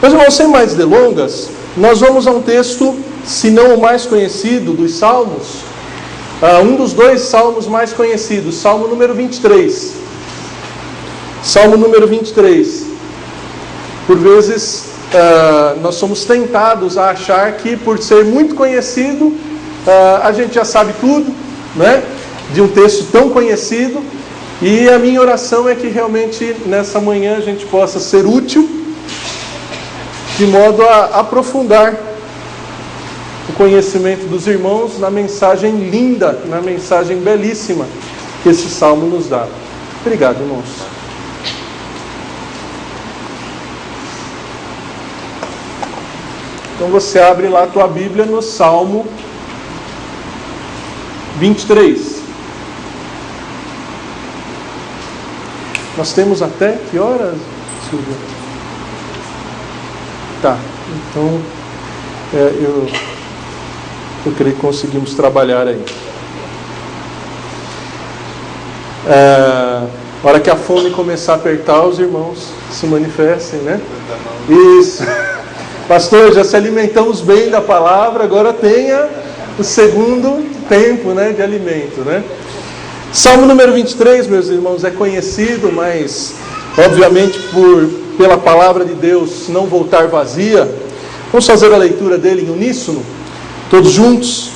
Meus irmãos, sem mais delongas, nós vamos a um texto, se não o mais conhecido dos Salmos, um dos dois salmos mais conhecidos, Salmo número 23. Salmo número 23. Por vezes, nós somos tentados a achar que, por ser muito conhecido, a gente já sabe tudo, né? De um texto tão conhecido. E a minha oração é que realmente nessa manhã a gente possa ser útil, de modo a aprofundar o conhecimento dos irmãos na mensagem linda, na mensagem belíssima que esse salmo nos dá. Obrigado, irmãos. Então você abre lá a tua Bíblia no Salmo 23. Nós temos até que horas, Silvia? Tá, então eu creio que conseguimos trabalhar aí. A hora que a fome começar a apertar, os irmãos se manifestem, né? Isso. Pastor, já se alimentamos bem da palavra, agora tenha o segundo tempo, né, de alimento, né? Salmo número 23, meus irmãos, é conhecido, mas obviamente pela palavra de Deus não voltar vazia. Vamos fazer a leitura dele em uníssono, todos juntos.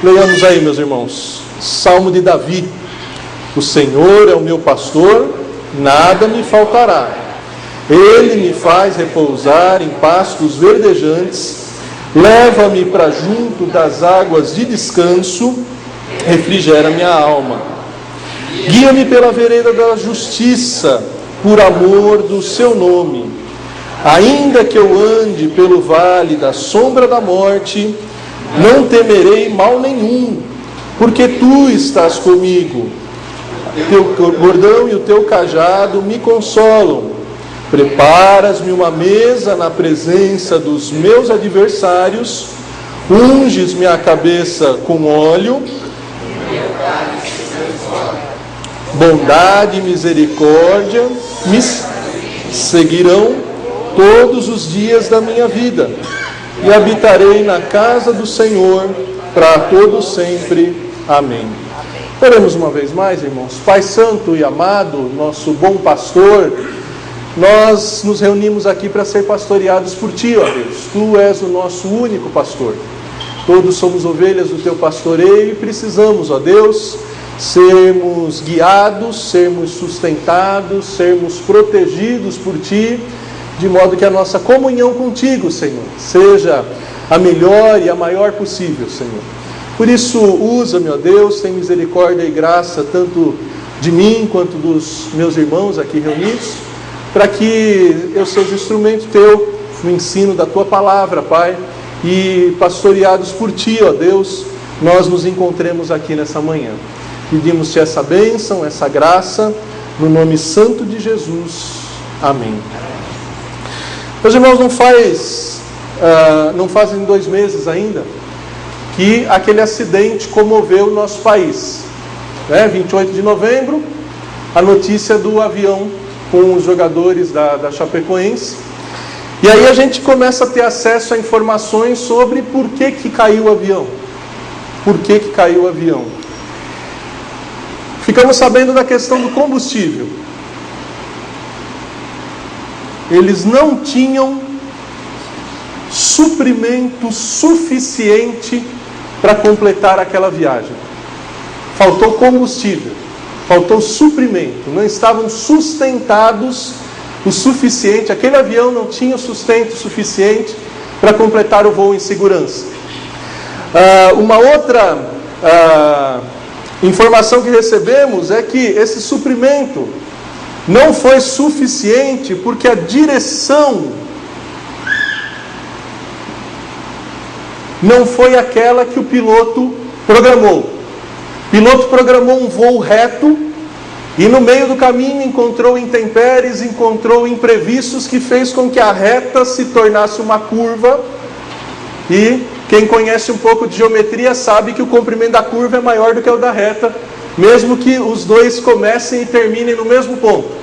Leiamos aí, meus irmãos. Salmo de Davi. O Senhor é o meu pastor, nada me faltará. Ele me faz repousar em pastos verdejantes, leva-me para junto das águas de descanso, refrigera minha alma. Guia-me pela vereda da justiça, por amor do seu nome. Ainda que eu ande pelo vale da sombra da morte, não temerei mal nenhum, porque tu estás comigo. Teu bordão e o teu cajado me consolam. Preparas-me uma mesa na presença dos meus adversários, unges-me a cabeça com óleo. Bondade e misericórdia me seguirão todos os dias da minha vida, e habitarei na casa do Senhor para todo sempre. Amém. Oremos uma vez mais, irmãos. Pai santo e amado, nosso bom pastor, nós nos reunimos aqui para ser pastoreados por Ti, ó Deus. Tu és o nosso único pastor. Todos somos ovelhas do Teu pastoreio e precisamos, ó Deus, sermos guiados, sermos sustentados, sermos protegidos por Ti, de modo que a nossa comunhão contigo, Senhor, seja a melhor e a maior possível, Senhor. Por isso, usa-me, ó Deus, tem misericórdia e graça, tanto de mim quanto dos meus irmãos aqui reunidos, para que eu seja instrumento Teu no ensino da Tua palavra, Pai, e pastoreados por Ti, ó Deus, nós nos encontremos aqui nessa manhã. Pedimos-Te essa bênção, essa graça, no nome santo de Jesus. Amém. Meus irmãos, não fazem 2 meses ainda que aquele acidente comoveu o nosso país. 28 de novembro, a notícia do avião com os jogadores da Chapecoense. E aí a gente começa a ter acesso a informações sobre por que caiu o avião. Por que caiu o avião? Ficamos sabendo da questão do combustível. Eles não tinham suprimento suficiente para completar aquela viagem. Faltou combustível, faltou suprimento, não estavam sustentados o suficiente, aquele avião não tinha o sustento suficiente para completar o voo em segurança. Uma outra informação que recebemos é que esse suprimento não foi suficiente porque a direção não foi aquela que o piloto programou. O piloto programou um voo reto e no meio do caminho encontrou intempéries, encontrou imprevistos que fez com que a reta se tornasse uma curva. E quem conhece um pouco de geometria sabe que o comprimento da curva é maior do que o da reta, mesmo que os dois comecem e terminem no mesmo ponto.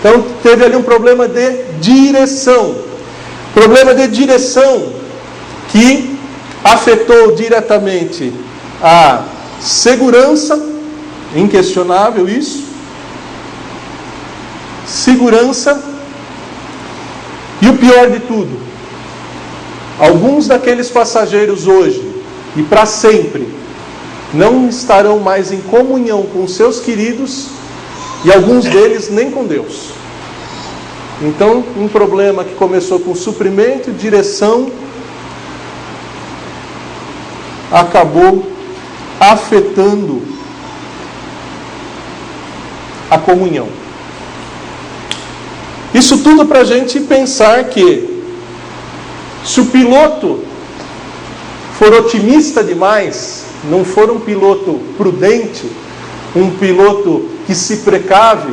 Então teve ali um problema de direção. Problema de direção que afetou diretamente a segurança, inquestionável isso, segurança, e o pior de tudo, alguns daqueles passageiros hoje e para sempre não estarão mais em comunhão com seus queridos e alguns deles nem com Deus. Então, um problema que começou com suprimento e direção acabou afetando a comunhão. Isso tudo para a gente pensar que, se o piloto for otimista demais, não for um piloto prudente, um piloto que se precave,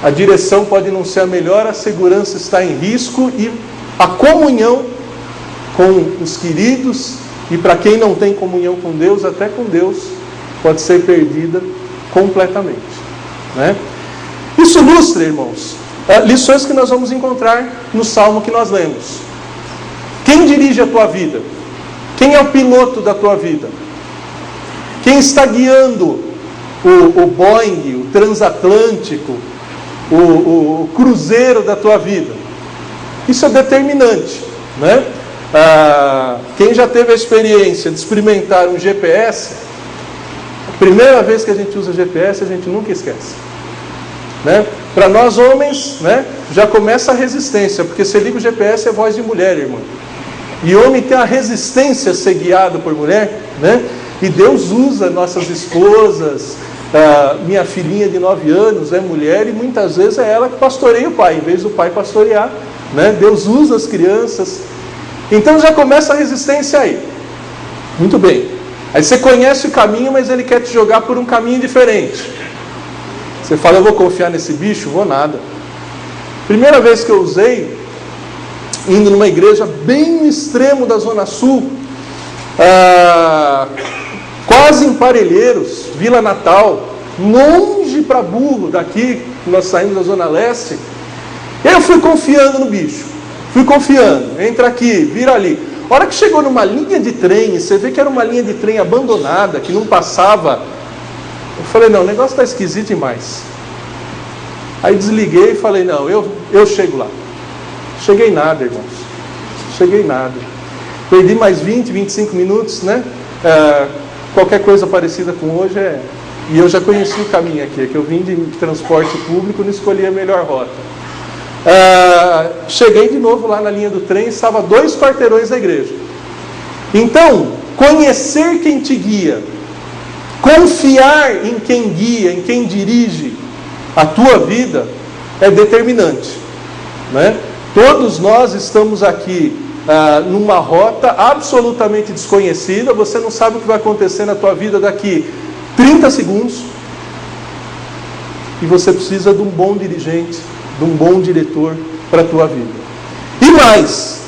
a direção pode não ser a melhor, a segurança está em risco e a comunhão com os queridos, e para quem não tem comunhão com Deus, até com Deus, pode ser perdida completamente, né? Isso ilustra, irmãos, lições que nós vamos encontrar no Salmo que nós lemos. Quem dirige a tua vida? Quem é o piloto da tua vida? Quem está guiando o Boeing, o transatlântico, o cruzeiro da tua vida? Isso é determinante, né? Quem já teve a experiência de experimentar um GPS, a primeira vez que a gente usa GPS, a gente nunca esquece, né? Para nós homens, né, já começa a resistência, porque você liga o GPS, é voz de mulher, irmão. E homem tem a resistência a ser guiado por mulher, né? E Deus usa nossas esposas. Minha filhinha de 9 anos é mulher e muitas vezes é ela que pastoreia o pai, em vez do pai pastorear, né? Deus usa as crianças. Então já começa a resistência aí. Muito bem. Aí você conhece o caminho, mas ele quer te jogar por um caminho diferente. Você fala, eu vou confiar nesse bicho? Vou nada. Primeira vez que eu usei, indo numa igreja bem no extremo da Zona Sul, quase em Parelheiros, Vila Natal, longe para burro daqui, nós saímos da Zona Leste. Eu fui confiando no bicho, fui confiando, entra aqui, vira ali. A hora que chegou numa linha de trem, você vê que era uma linha de trem abandonada, que não passava. Eu falei, não, o negócio está esquisito demais. Aí desliguei e falei, não, eu chego lá. Cheguei nada, irmãos. Cheguei nada. Perdi mais 20, 25 minutos, né? Qualquer coisa parecida com hoje é... E eu já conheci o caminho aqui, é que eu vim de transporte público e não escolhi a melhor rota. Cheguei de novo lá na linha do trem, estava 2 quarteirões da igreja. Então, conhecer quem te guia, confiar em quem guia, em quem dirige a tua vida, é determinante, né? Todos nós estamos aqui numa rota absolutamente desconhecida, você não sabe o que vai acontecer na tua vida daqui 30 segundos, e você precisa de um bom dirigente, de um bom diretor para a tua vida. E mais,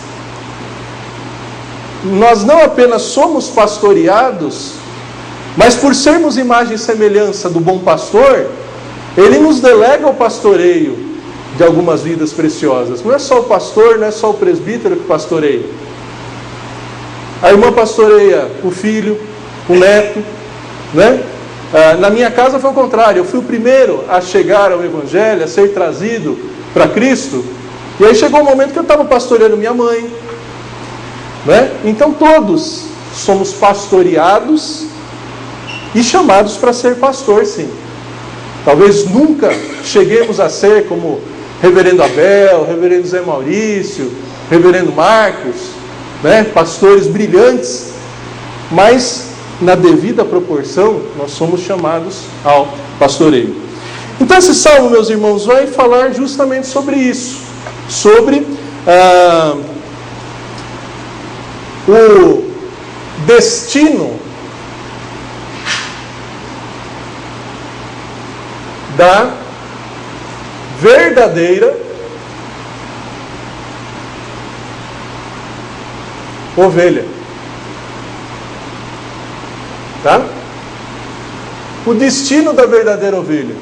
nós não apenas somos pastoreados, mas por sermos imagem e semelhança do bom pastor, ele nos delega o pastoreio de algumas vidas preciosas. Não é só o pastor, não é só o presbítero que pastoreia. A irmã pastoreia o filho, o neto, né? Na minha casa foi o contrário, eu fui o primeiro a chegar ao Evangelho, a ser trazido para Cristo, e aí chegou o momento que eu estava pastoreando minha mãe, né? Então todos somos pastoreados e chamados para ser pastor, sim. Talvez nunca cheguemos a ser como Reverendo Abel, Reverendo Zé Maurício, Reverendo Marcos, né? Pastores brilhantes, mas na devida proporção nós somos chamados ao pastoreio. Então esse salmo, meus irmãos, vai falar justamente sobre isso, sobre o destino da verdadeira ovelha. Tá? O destino da verdadeira ovelha.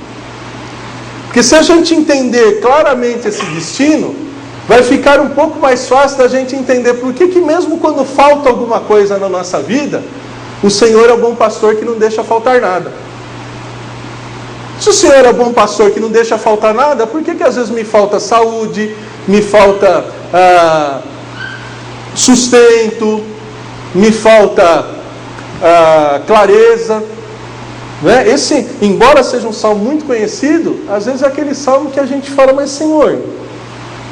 Porque se a gente entender claramente esse destino, vai ficar um pouco mais fácil da gente entender por que mesmo quando falta alguma coisa na nossa vida, o Senhor é o bom pastor que não deixa faltar nada. Se o Senhor é o bom pastor que não deixa faltar nada, por que às vezes me falta saúde, me falta sustento, me falta clareza? Né? Esse, embora seja um salmo muito conhecido, às vezes é aquele salmo que a gente fala, mas Senhor,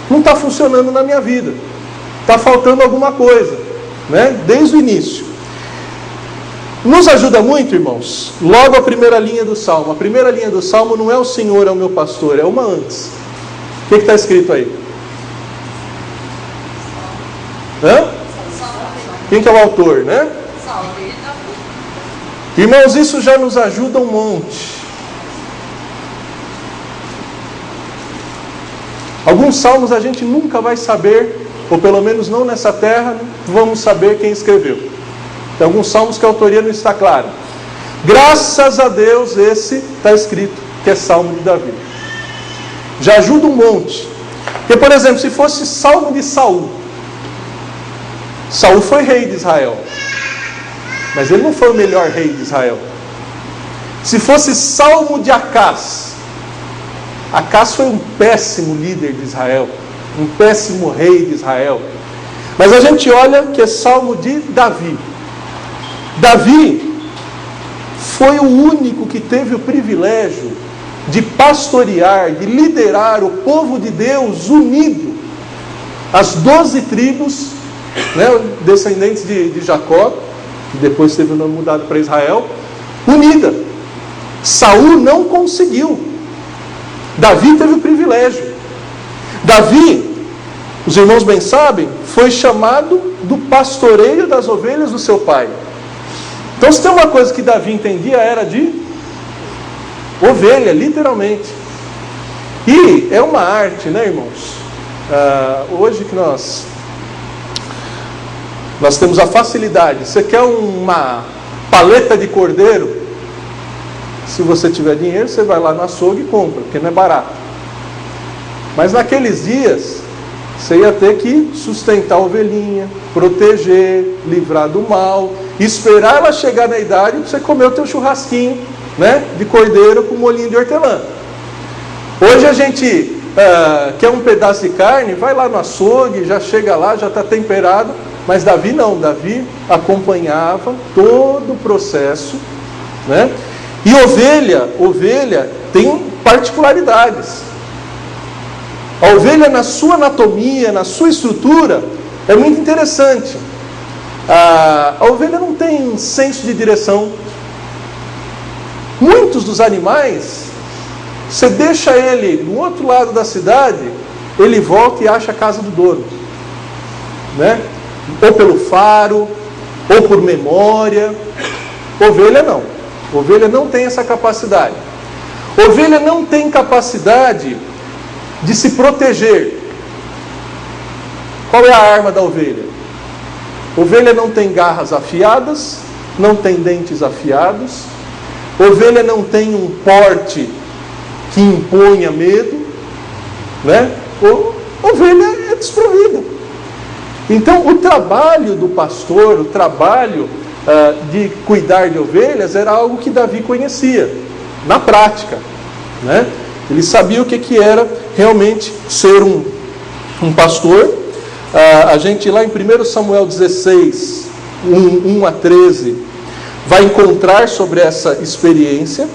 não está funcionando na minha vida, está faltando alguma coisa, né? Desde o início. Nos ajuda muito, irmãos, logo a primeira linha do salmo. A primeira linha do salmo não é o Senhor é o meu pastor, é uma antes. O que está escrito aí? Quem que é o autor, né? Irmãos, isso já nos ajuda um monte. Alguns salmos a gente nunca vai saber, ou pelo menos não nessa terra, vamos saber quem escreveu. Tem alguns salmos que a autoria não está clara. Graças a Deus, esse está escrito, que é Salmo de Davi. Já ajuda um monte. Porque, por exemplo, se fosse Salmo de Saul, Saul foi rei de Israel, mas ele não foi o melhor rei de Israel. Se fosse Salmo de Acás, Acás foi um péssimo líder de Israel, um péssimo rei de Israel. Mas a gente olha que é Salmo de Davi. Davi foi o único que teve o privilégio de pastorear, de liderar o povo de Deus unido, as 12 tribos, né, descendentes de Jacó, que depois teve o nome mudado para Israel, unida. Saul não conseguiu. Davi teve o privilégio. Davi, os irmãos bem sabem, foi chamado do pastoreio das ovelhas do seu pai. Então, se tem uma coisa que Davi entendia, era de ovelha, literalmente. E é uma arte, né, irmãos? Hoje que nós temos a facilidade. Você quer uma paleta de cordeiro? Se você tiver dinheiro, você vai lá no açougue e compra, porque não é barato. Mas naqueles dias, você ia ter que sustentar a ovelhinha, proteger, livrar do mal, esperar ela chegar na idade para você comer o teu churrasquinho, né, de cordeiro com molhinho de hortelã. Hoje a gente quer um pedaço de carne, vai lá no açougue, já chega lá, já está temperado. Mas Davi não, Davi acompanhava todo o processo, né? E ovelha tem particularidades. A ovelha, na sua anatomia, na sua estrutura, é muito interessante. A ovelha não tem senso de direção. Muitos dos animais, você deixa ele no outro lado da cidade, ele volta e acha a casa do dono, né? Ou pelo faro, ou por memória. Ovelha não. Ovelha não tem essa capacidade. Ovelha não tem capacidade de se proteger. Qual é a arma da ovelha? Ovelha não tem garras afiadas, não tem dentes afiados. Ovelha não tem um porte que imponha medo, né? Ovelha é desprovida. Então, o trabalho do pastor, o trabalho de cuidar de ovelhas, era algo que Davi conhecia, na prática, né? Ele sabia o que era realmente ser um pastor. A gente lá em 1 Samuel 16, 1 a 13, vai encontrar sobre essa experiência.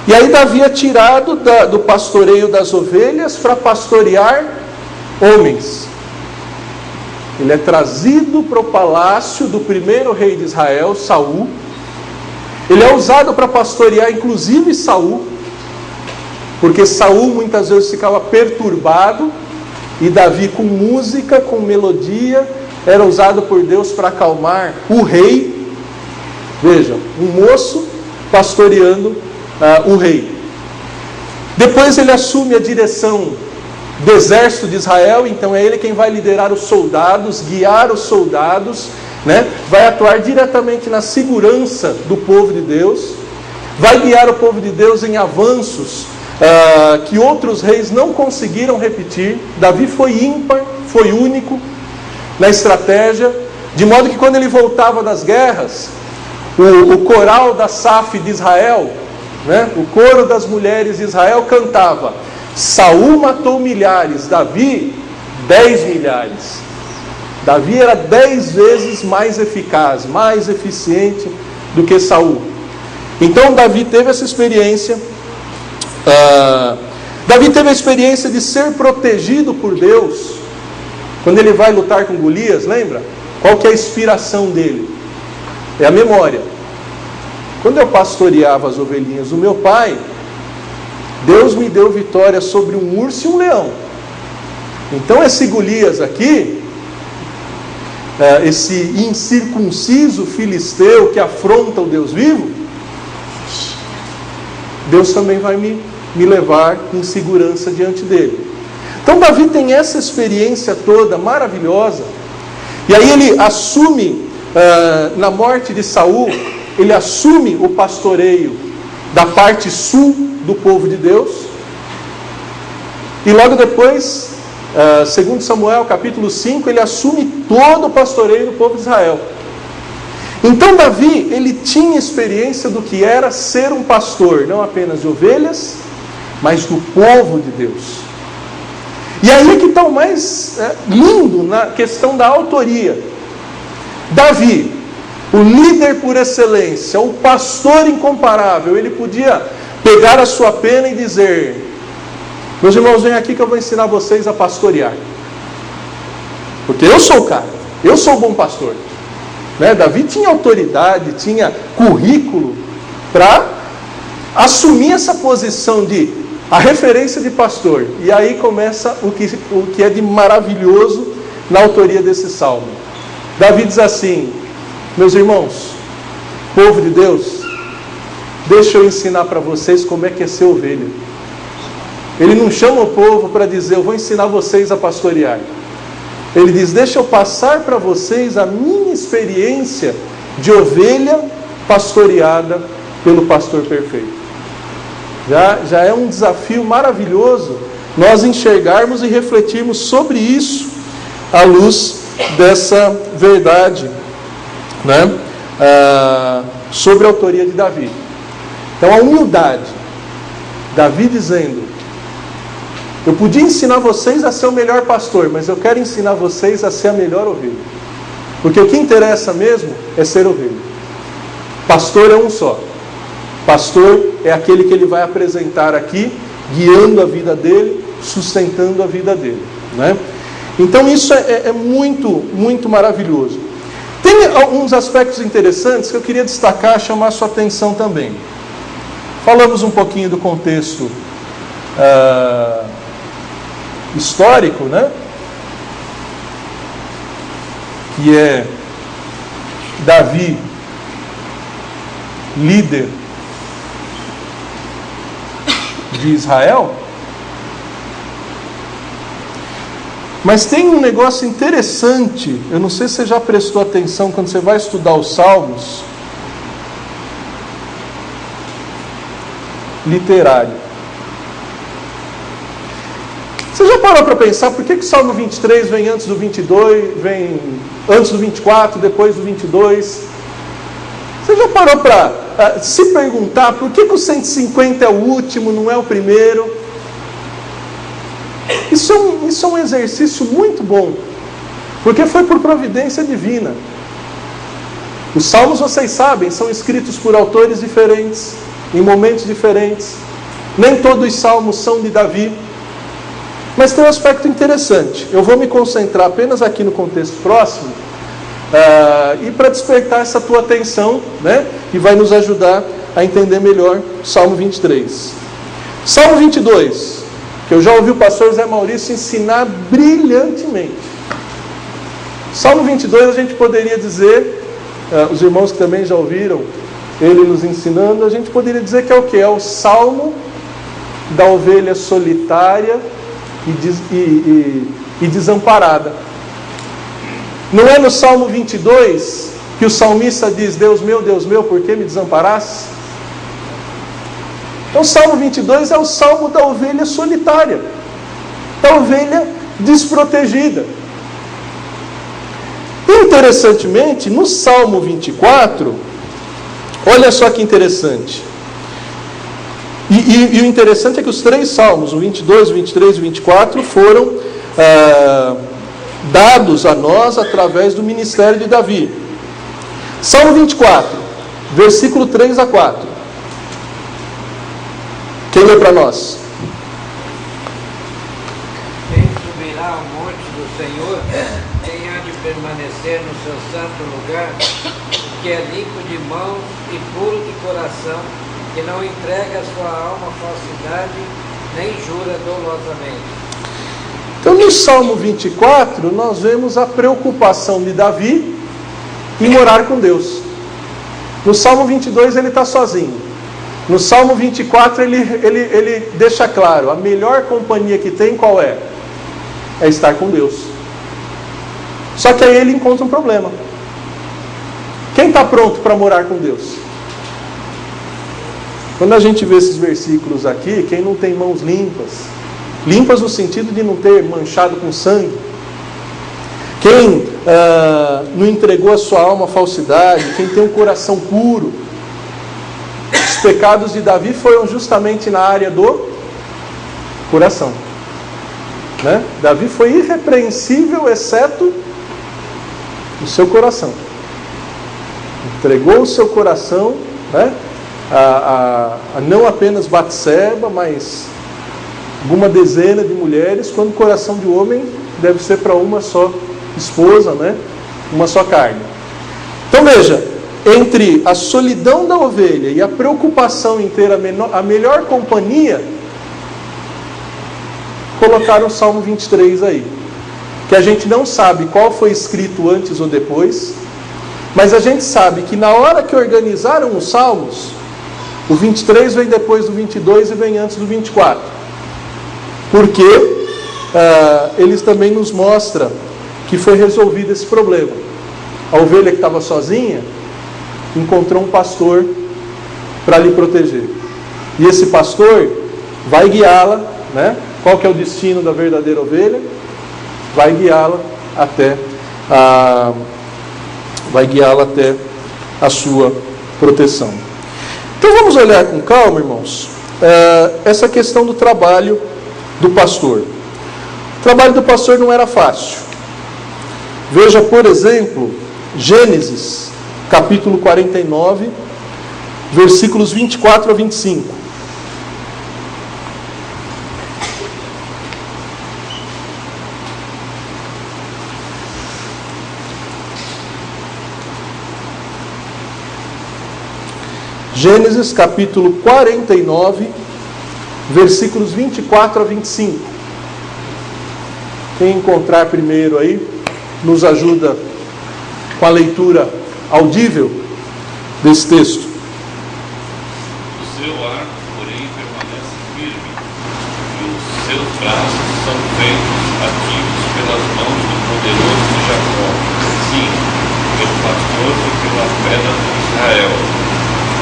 E aí Davi é tirado do pastoreio das ovelhas para pastorear homens. Ele é trazido para o palácio do primeiro rei de Israel, Saul. Ele é usado para pastorear inclusive Saul, porque Saul muitas vezes ficava perturbado, e Davi, com música, com melodia, era usado por Deus para acalmar o rei. Vejam, um moço pastoreando o rei. Depois ele assume a direção do exército de Israel, então é ele quem vai liderar os soldados, guiar os soldados, né? Vai atuar diretamente na segurança do povo de Deus, vai guiar o povo de Deus em avanços que outros reis não conseguiram repetir. Davi foi ímpar, foi único na estratégia, de modo que quando ele voltava das guerras, o coral da Saf de Israel, né, o coro das mulheres de Israel cantava: Saul matou milhares, Davi 10 milhares. Davi era 10 vezes mais eficaz, mais eficiente do que Saul. Então Davi teve essa experiência. Davi teve a experiência de ser protegido por Deus. Quando ele vai lutar com Golias, lembra? Qual que é a inspiração dele? É a memória. Quando eu pastoreava as ovelhinhas do meu pai, Deus me deu vitória sobre um urso e um leão. Então esse Golias aqui, esse incircunciso filisteu que afronta o Deus vivo, Deus também vai me levar em segurança diante dele. Então Davi tem essa experiência toda maravilhosa. E aí ele assume, na morte de Saul, ele assume o pastoreio da parte sul do povo de Deus. E logo depois, segundo Samuel capítulo 5, ele assume todo o pastoreio do povo de Israel. Então Davi, ele tinha experiência do que era ser um pastor, não apenas de ovelhas, mas do povo de Deus. E aí é que está o mais lindo na questão da autoria. Davi, o líder por excelência, o pastor incomparável, ele podia pegar a sua pena e dizer: meus irmãos, vem aqui que eu vou ensinar vocês a pastorear. Porque eu sou o cara, eu sou o bom pastor. Né? Davi tinha autoridade, tinha currículo para assumir essa posição de a referência de pastor. E aí começa o que é de maravilhoso na autoria desse salmo. Davi diz assim: meus irmãos, povo de Deus, deixa eu ensinar para vocês como é que é ser ovelha. Ele não chama o povo para dizer: eu vou ensinar vocês a pastorear. Ele diz: deixa eu passar para vocês a minha experiência de ovelha pastoreada pelo pastor perfeito. Já é um desafio maravilhoso nós enxergarmos e refletirmos sobre isso à luz dessa verdade, né? Sobre a autoria de Davi. Então a humildade, Davi dizendo: eu podia ensinar vocês a ser o melhor pastor, mas eu quero ensinar vocês a ser a melhor ovelha. Porque o que interessa mesmo é ser ovelha. Pastor é um só. Pastor é aquele que ele vai apresentar aqui, guiando a vida dele, sustentando a vida dele, né? Então isso é muito, muito maravilhoso. Tem alguns aspectos interessantes que eu queria destacar, chamar a sua atenção também. Falamos um pouquinho do contexto histórico, né? Que é Davi, líder de Israel. Mas tem um negócio interessante, eu não sei se você já prestou atenção quando você vai estudar os Salmos, literário. Você já parou para pensar por que o Salmo 23 vem antes do 22, vem antes do 24, depois do 22? Você já parou para se perguntar por que o 150 é o último, não é o primeiro? Isso é um exercício muito bom, porque foi por providência divina. Os Salmos, vocês sabem, são escritos por autores diferentes, em momentos diferentes. Nem todos os Salmos são de Davi. Mas tem um aspecto interessante. Eu vou me concentrar apenas aqui no contexto próximo, e para despertar essa tua atenção, né, e vai nos ajudar a entender melhor o Salmo 23. Salmo 22, que eu já ouvi o pastor Zé Maurício ensinar brilhantemente. Salmo 22 a gente poderia dizer, os irmãos que também já ouviram ele nos ensinando, a gente poderia dizer que é o quê? É o Salmo da ovelha solitária e desamparada. Não é no Salmo 22 que o salmista diz: Deus meu, por que me desamparaste? Então o Salmo 22 é o salmo da ovelha solitária, da ovelha desprotegida. Interessantemente, no Salmo 24, olha só que interessante. E o interessante é que os três salmos, o 22, o 23 e o 24, foram dados a nós através do ministério de Davi. Salmo 24, versículo 3 a 4. Quem lê para nós? Quem subirá ao monte do Senhor, quem há de permanecer no seu santo lugar, que é limpo de mãos e puro de coração, que não entrega a sua alma à falsidade, nem jura dolosamente. Então, no Salmo 24, nós vemos a preocupação de Davi em morar com Deus. No Salmo 22, ele está sozinho. No Salmo 24, ele deixa claro, a melhor companhia que tem, qual é? É estar com Deus. Só que aí ele encontra um problema. Quem está pronto para morar com Deus? Quando a gente vê esses versículos aqui, quem não tem mãos limpas, limpas no sentido de não ter manchado com sangue, quem não entregou a sua alma à falsidade, quem tem um coração puro. Os pecados de Davi foram justamente na área do coração, né? Davi foi irrepreensível, exceto o seu coração. Entregou o seu coração, né, a não apenas Batseba, mas alguma dezena de mulheres, quando o coração de homem deve ser para uma só esposa, né? Uma só carne. Então veja, entre a solidão da ovelha e a preocupação em ter a melhor companhia, colocaram o Salmo 23 aí, que a gente não sabe qual foi escrito antes ou depois, mas a gente sabe que na hora que organizaram os Salmos, o 23 vem depois do 22 e vem antes do 24, porque eles também nos mostram que foi resolvido esse problema. A ovelha que estava sozinha encontrou um pastor para lhe proteger, e esse pastor vai guiá-la, né? Qual que é o destino da verdadeira ovelha? Vai guiá-la até a sua proteção. Então vamos olhar com calma, irmãos, essa questão do trabalho do pastor. O trabalho do pastor não era fácil. Veja, por exemplo, Gênesis, capítulo 49, versículos 24 a 25. Gênesis capítulo 49, versículos 24 a 25. Quem encontrar primeiro aí, nos ajuda com a leitura audível desse texto. O seu arco, porém, permanece firme, e os seus braços são feitos ativos pelas mãos do poderoso de Jacó, sim, pelo pastor e pela pedra de Israel,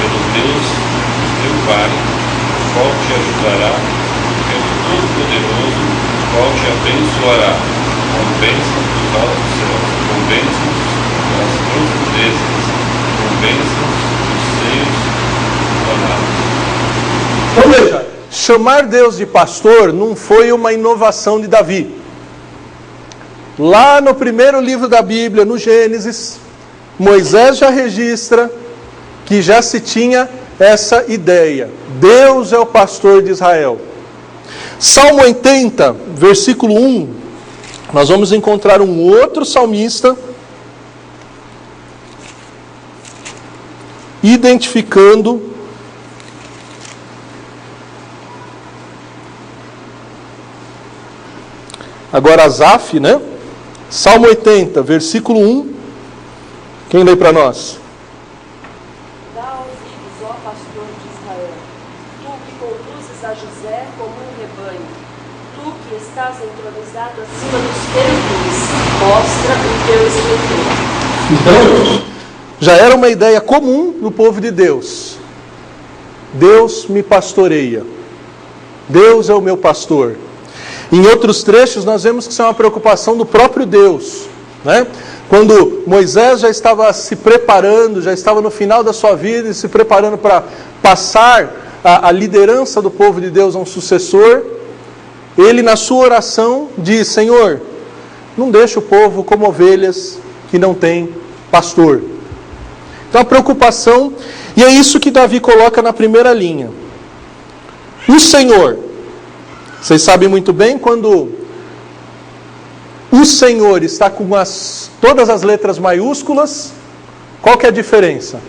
pelo Deus do teu Pai, o qual te ajudará, pelo Todo-Poderoso, o qual te abençoará, com bênçãos dos altos céus, com bênçãos das profundezas, com bênçãos dos seios do Então veja, chamar Deus de pastor não foi uma inovação de Davi. Lá no primeiro livro da Bíblia, no Gênesis, Moisés já registra que já se tinha essa ideia. Deus é o pastor de Israel. Salmo 80, versículo 1, nós vamos encontrar um outro salmista identificando agora Asaf, né? Salmo 80, versículo 1. Quem lê para nós? Dá ouvidos, ó pastor de Israel, tu que conduzes a José como um rebanho, tu que estás entronizado acima dos querubins, mostra o teu esplendor. Então, já era uma ideia comum no povo de Deus. Deus me pastoreia. Deus é o meu pastor. Em outros trechos nós vemos que isso é uma preocupação do próprio Deus, né? Quando Moisés já estava se preparando, já estava no final da sua vida e se preparando para passar a liderança do povo de Deus a um sucessor, ele na sua oração diz: Senhor, não deixa o povo como ovelhas que não têm pastor. Então a preocupação, e é isso que Davi coloca na primeira linha. O Senhor, vocês sabem muito bem, quando o Senhor está com todas as letras maiúsculas, qual que é a diferença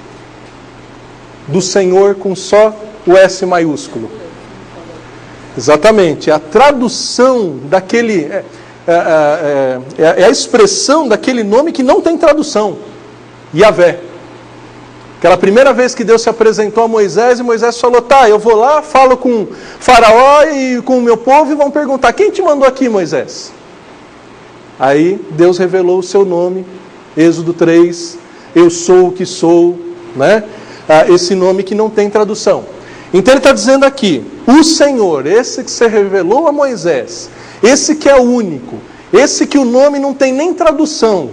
do Senhor com só o S maiúsculo? Exatamente, a tradução daquele, é a expressão daquele nome que não tem tradução, Yahvé. Aquela primeira vez que Deus se apresentou a Moisés, e Moisés falou: tá, eu vou lá, falo com Faraó e com o meu povo e vão perguntar: quem te mandou aqui, Moisés? Aí Deus revelou o seu nome, Êxodo 3, eu sou o que sou, né? Esse nome que não tem tradução. Então ele está dizendo aqui, o Senhor, esse que se revelou a Moisés, esse que é o único, esse que o nome não tem nem tradução,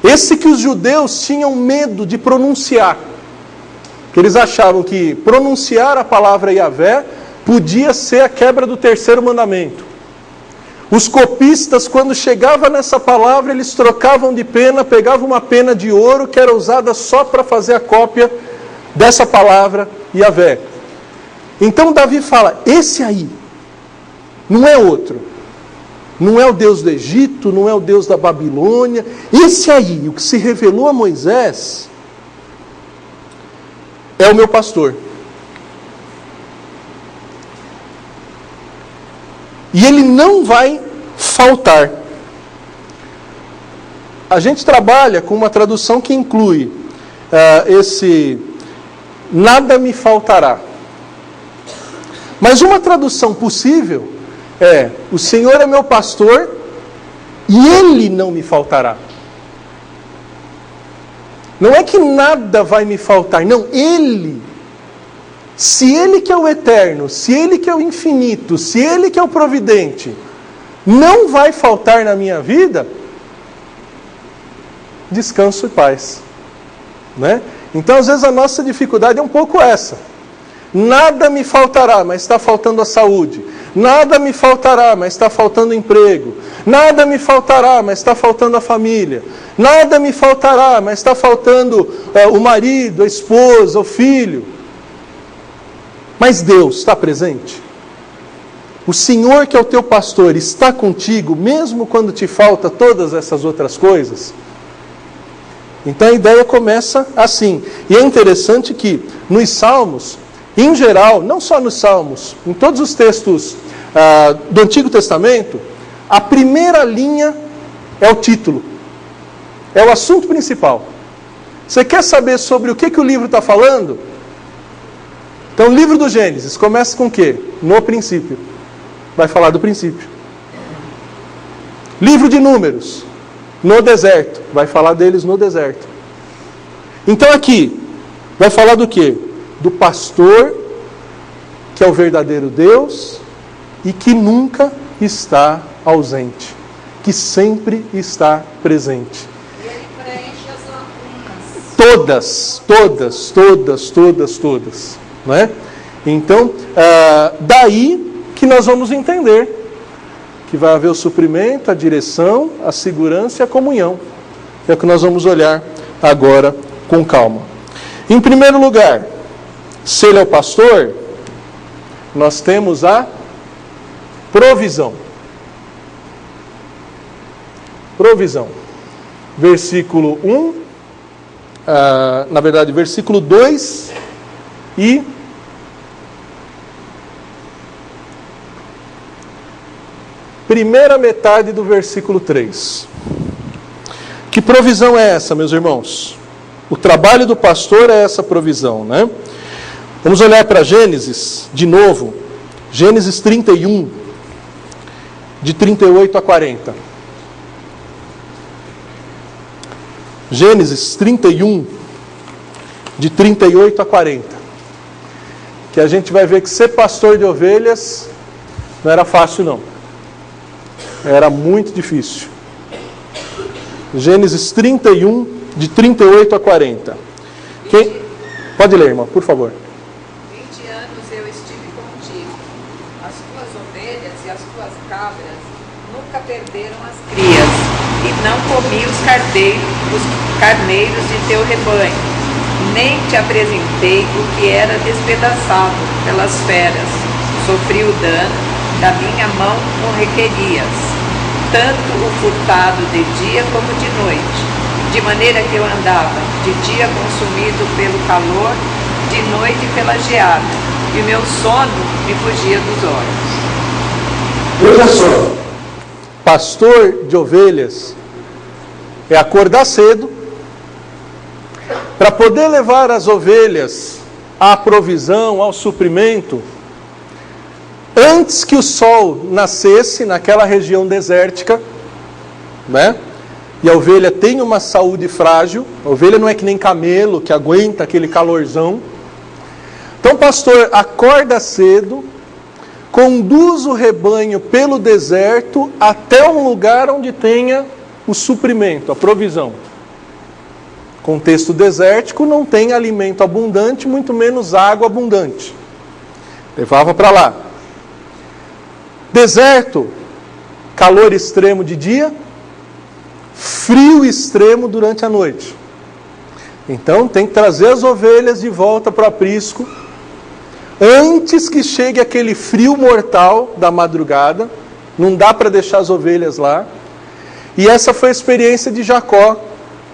esse que os judeus tinham medo de pronunciar, que eles achavam que pronunciar a palavra Yahvé podia ser a quebra do terceiro mandamento. Os copistas, quando chegava nessa palavra, eles trocavam de pena, pegavam uma pena de ouro que era usada só para fazer a cópia dessa palavra Yahvé. Então Davi fala: esse aí não é outro, não é o Deus do Egito, não é o Deus da Babilônia, esse aí, o que se revelou a Moisés, é o meu pastor. E ele não vai faltar. A gente trabalha com uma tradução que inclui esse nada me faltará. Mas uma tradução possível é: o Senhor é meu pastor e Ele não me faltará. Não é que nada vai me faltar, não, Ele. Se Ele que é o eterno, se Ele que é o infinito, se Ele que é o providente, não vai faltar na minha vida, descanso e paz. Né? Então, às vezes, a nossa dificuldade é um pouco essa. Nada me faltará, mas está faltando a saúde. Nada me faltará, mas está faltando emprego. Nada me faltará, mas está faltando a família. Nada me faltará, mas está faltando o marido, a esposa, o filho. Mas Deus está presente. O Senhor que é o teu pastor está contigo, mesmo quando te falta todas essas outras coisas. Então a ideia começa assim. E é interessante que nos Salmos, em geral, não só nos Salmos, em todos os textos do Antigo Testamento, a primeira linha é o título. É o assunto principal. Você quer saber sobre o que o livro está falando? Então o livro do Gênesis começa com o quê? No princípio. Vai falar do princípio. Livro de Números, no deserto. Vai falar deles no deserto. Então aqui, vai falar do quê? Do pastor, que é o verdadeiro Deus, e que nunca está ausente, que sempre está presente. E ele preenche as lacunas. Todas. Não é? Então, daí que nós vamos entender que vai haver o suprimento, a direção, a segurança e a comunhão. É o que nós vamos olhar agora com calma. Em primeiro lugar, se Ele é o pastor, nós temos a provisão. Provisão. Versículo 1, na verdade, versículo 2 e primeira metade do versículo 3. Que provisão é essa, meus irmãos? O trabalho do pastor é essa provisão, né? Vamos olhar para Gênesis, de novo. Gênesis 31, de 38 a 40. Gênesis 31, de 38 a 40. que a gente vai ver que ser pastor de ovelhas não era fácil, não. Era muito difícil. Gênesis 31, de 38 a 40. Pode ler, irmã, por favor. 20 anos eu estive contigo. As tuas ovelhas e as tuas cabras nunca perderam as crias, e não comi os carneiros de teu rebanho, nem te apresentei o que era despedaçado pelas feras. Sofri o dano, da minha mão o requerias, tanto o furtado de dia como de noite, de maneira que eu andava de dia consumido pelo calor, de noite pela geada, e o meu sono me fugia dos olhos. Veja só, pastor de ovelhas é acordar cedo para poder levar as ovelhas à provisão, ao suprimento, antes que o sol nascesse naquela região desértica, né? E a ovelha tem uma saúde frágil. A ovelha não é que nem camelo, que aguenta aquele calorzão. Então o pastor acorda cedo, conduz o rebanho pelo deserto até um lugar onde tenha o suprimento, a provisão. Contexto desértico, não tem alimento abundante, muito menos água abundante. Levava para lá. Deserto, calor extremo de dia, frio extremo durante a noite. Então tem que trazer as ovelhas de volta para o aprisco, antes que chegue aquele frio mortal da madrugada. Não dá para deixar as ovelhas lá. E essa foi a experiência de Jacó.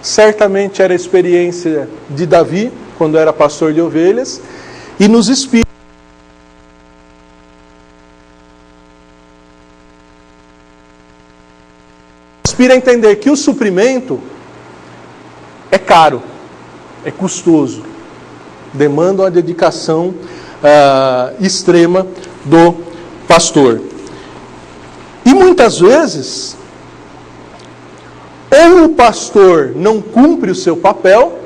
Certamente era a experiência de Davi, quando era pastor de ovelhas. E nos inspira a entender que o suprimento é caro, é custoso, demanda uma dedicação extrema do pastor. E muitas vezes, ou o pastor não cumpre o seu papel,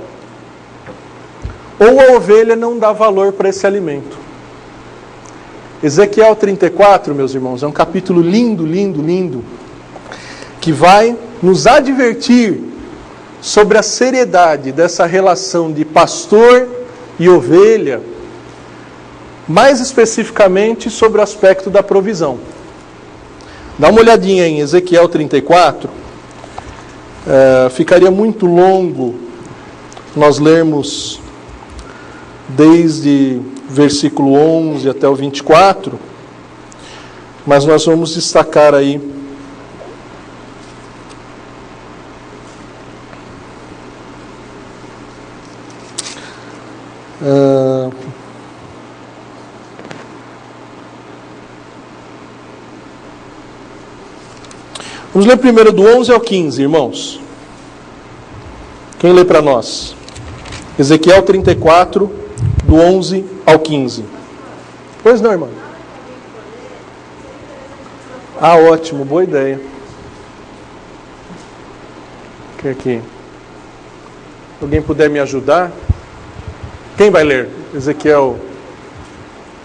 ou a ovelha não dá valor para esse alimento. Ezequiel 34, meus irmãos, é um capítulo lindo, lindo, lindo, que vai nos advertir sobre a seriedade dessa relação de pastor e ovelha, mais especificamente sobre o aspecto da provisão. Dá uma olhadinha em Ezequiel 34, ficaria muito longo nós lermos desde versículo 11 até o 24, mas nós vamos destacar aí vamos ler primeiro do 11 ao 15, irmãos. Quem lê para nós? Ezequiel 34, do 11 ao 15. Pois não, irmão? Ah, ótimo, boa ideia. Aqui. Alguém puder me ajudar? Quem vai ler? Ezequiel,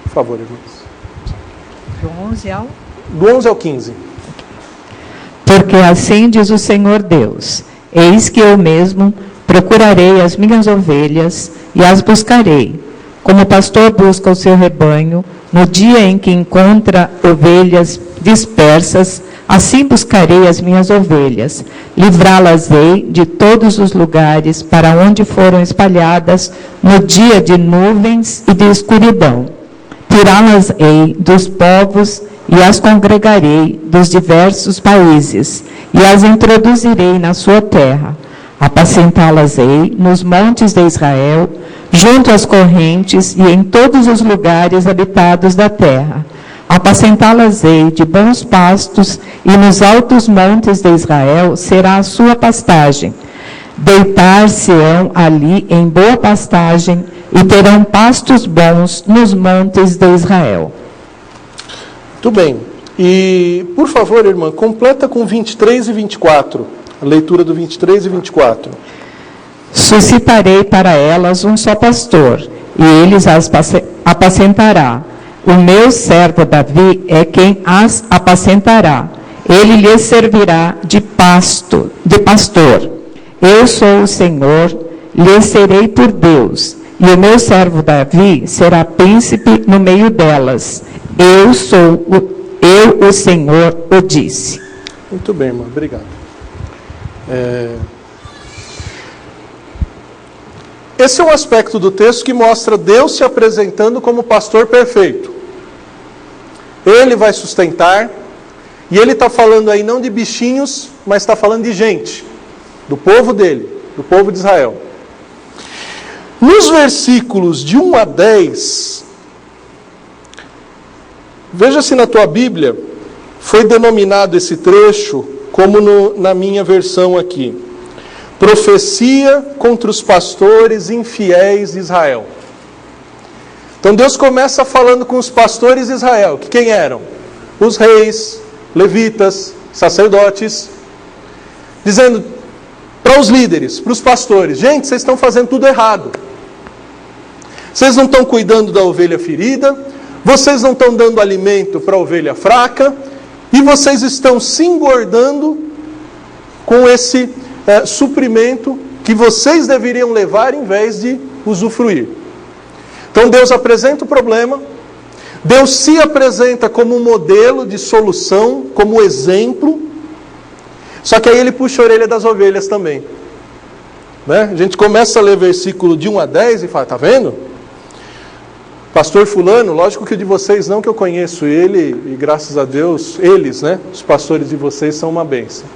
por favor, irmãos. Do 11 ao 15. Porque assim diz o Senhor Deus: eis que eu mesmo procurarei as minhas ovelhas e as buscarei, como o pastor busca o seu rebanho, no dia em que encontra ovelhas dispersas, assim buscarei as minhas ovelhas, livrá-las-ei de todos os lugares para onde foram espalhadas no dia de nuvens e de escuridão. Tirá-las-ei dos povos e as congregarei dos diversos países, e as introduzirei na sua terra. Apacentá-las-ei nos montes de Israel, junto às correntes e em todos os lugares habitados da terra. Apacentá-las-ei de bons pastos, e nos altos montes de Israel será a sua pastagem. Deitar-se-ão ali em boa pastagem, e terão pastos bons nos montes de Israel. Muito bem. E, por favor, irmã, completa com 23 e 24. A leitura do 23 e 24. Suscitarei para elas um só pastor, e ele as apacentará. O meu servo Davi é quem as apacentará. Ele lhes servirá de pastor. Eu sou o Senhor, lhes serei por Deus, e o meu servo Davi será príncipe no meio delas. Eu, o Senhor, o disse. Muito bem, irmã, obrigado. Esse é um aspecto do texto que mostra Deus se apresentando como pastor perfeito. Ele vai sustentar, e ele está falando aí não de bichinhos, mas está falando de gente, do povo dele, do povo de Israel. Nos versículos de 1 a 10, veja se na tua Bíblia foi denominado esse trecho, como na minha versão aqui, profecia contra os pastores infiéis de Israel. Então Deus começa falando com os pastores de Israel, que quem eram? Os reis, levitas, sacerdotes, dizendo para os líderes, para os pastores: gente, vocês estão fazendo tudo errado. Vocês não estão cuidando da ovelha ferida, vocês não estão dando alimento para a ovelha fraca, e vocês estão se engordando com esse suprimento que vocês deveriam levar em vez de usufruir. Então Deus apresenta o problema, Deus se apresenta como um modelo de solução, como exemplo, só que aí ele puxa a orelha das ovelhas também. Né? A gente começa a ler versículo de 1 a 10 e fala: está vendo? Pastor fulano, lógico que o de vocês não, que eu conheço ele, e graças a Deus, eles, né? Os pastores de vocês são uma bênção.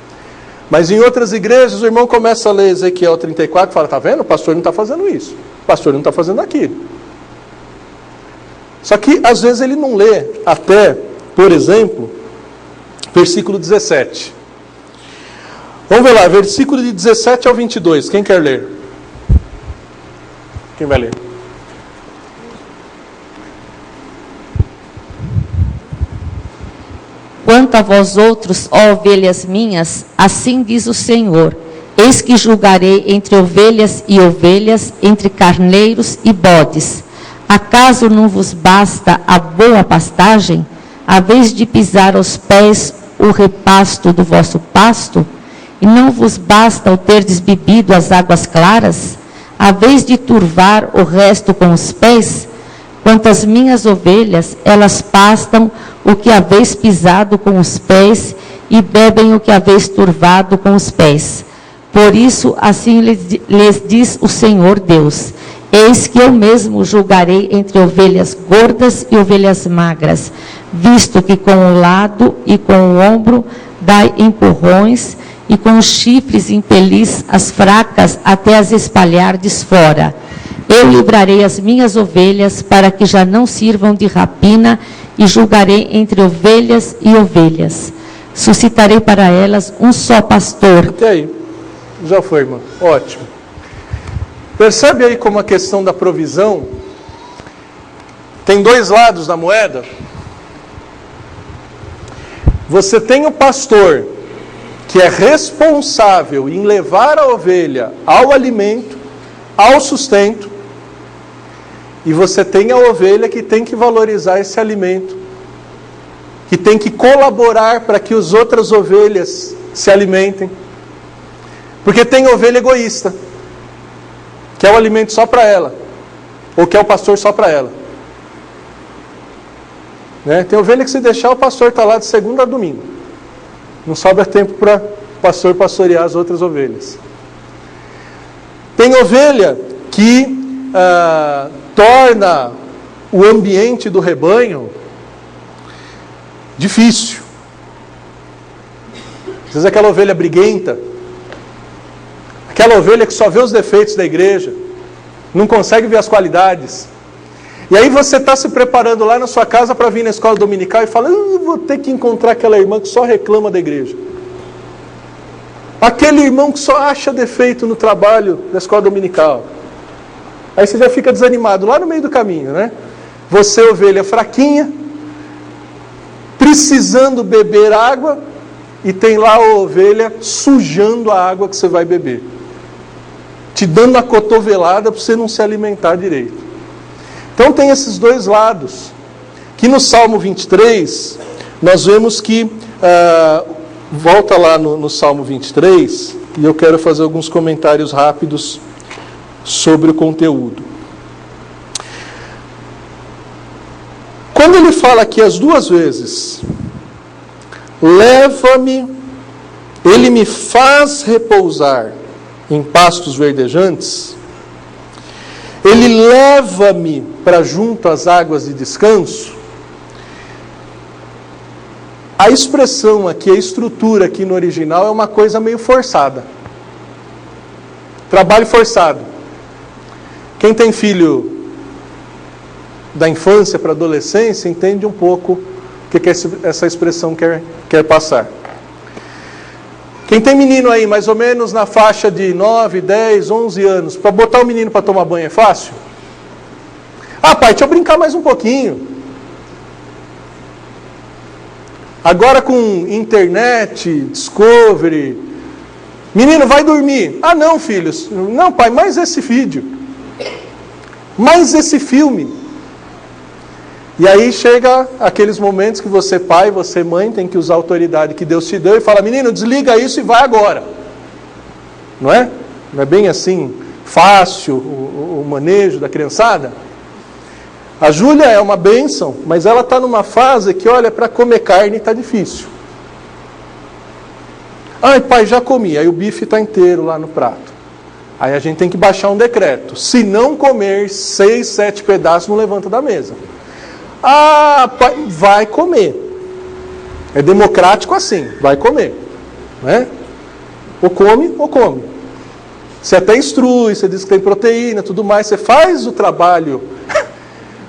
Mas em outras igrejas, o irmão começa a ler Ezequiel 34 e fala: está vendo? O pastor não está fazendo isso, o pastor não está fazendo aquilo. Só que às vezes ele não lê até, por exemplo, versículo 17. Vamos ver lá, versículo de 17 ao 22. Quem quer ler? Quem vai ler? Quanto a vós outros, ó ovelhas minhas, assim diz o Senhor: eis que julgarei entre ovelhas e ovelhas, entre carneiros e bodes. Acaso não vos basta a boa pastagem, a vez de pisar aos pés o repasto do vosso pasto? E não vos basta o terdes bebido as águas claras, a vez de turvar o resto com os pés? Quanto às minhas ovelhas, elas pastam o que haveis pisado com os pés, e bebem o que haveis turvado com os pés. Por isso, assim lhes diz o Senhor Deus: eis que eu mesmo julgarei entre ovelhas gordas e ovelhas magras, visto que com o lado e com o ombro dai empurrões, e com os chifres impelis as fracas até as espalhardes fora. Eu livrarei as minhas ovelhas para que já não sirvam de rapina, e julgarei entre ovelhas e ovelhas. Suscitarei para elas um só pastor. Até aí. Já foi, irmã. Ótimo. Percebe aí como a questão da provisão tem dois lados da moeda? Você tem o pastor, que é responsável em levar a ovelha ao alimento, ao sustento, e você tem a ovelha que tem que valorizar esse alimento, que tem que colaborar para que as outras ovelhas se alimentem. Porque tem ovelha egoísta, que é o alimento só para ela, ou que é o pastor só para ela. Né? Tem ovelha que se deixar, o pastor está lá de segunda a domingo. Não sobra tempo para o pastor pastorear as outras ovelhas. Tem ovelha que torna o ambiente do rebanho difícil. Às vezes aquela ovelha briguenta, aquela ovelha que só vê os defeitos da igreja, não consegue ver as qualidades. E aí você está se preparando lá na sua casa para vir na escola dominical e fala: eu vou ter que encontrar aquela irmã que só reclama da igreja. Aquele irmão que só acha defeito no trabalho da escola dominical. Aí você já fica desanimado lá no meio do caminho, né? Você, ovelha fraquinha, precisando beber água, e tem lá a ovelha sujando a água que você vai beber, te dando a cotovelada para você não se alimentar direito. Então tem esses dois lados. Que no Salmo 23, nós vemos que, volta lá no Salmo 23, e eu quero fazer alguns comentários rápidos sobre o conteúdo. Quando ele fala aqui as duas vezes, leva-me, ele me faz repousar em pastos verdejantes, ele leva-me para junto às águas de descanso. A expressão aqui, a estrutura aqui no original é uma coisa meio forçada. Trabalho forçado. Quem tem filho da infância para a adolescência entende um pouco o que essa expressão quer passar. Quem tem menino aí, mais ou menos na faixa de 9, 10, 11 anos, para botar o menino para tomar banho é fácil? Ah, pai, deixa eu brincar mais um pouquinho. Agora com internet, Discovery, menino, vai dormir. Ah, não, filhos. Não, pai, mais esse vídeo. Mais esse filme. E aí chega aqueles momentos que você pai, você mãe, tem que usar a autoridade que Deus te deu e fala, menino, desliga isso e vai agora. Não é? Não é bem assim fácil o manejo da criançada? A Júlia é uma bênção, mas ela está numa fase que, olha, para comer carne está difícil. Ai, pai, já comi. Aí o bife está inteiro lá no prato. Aí a gente tem que baixar um decreto. Se não comer 6, 7 pedaços, não levanta da mesa. Ah, pai, vai comer. É democrático assim, vai comer. Né? Ou come, ou come. Você até instrui, você diz que tem proteína, tudo mais. Você faz o trabalho...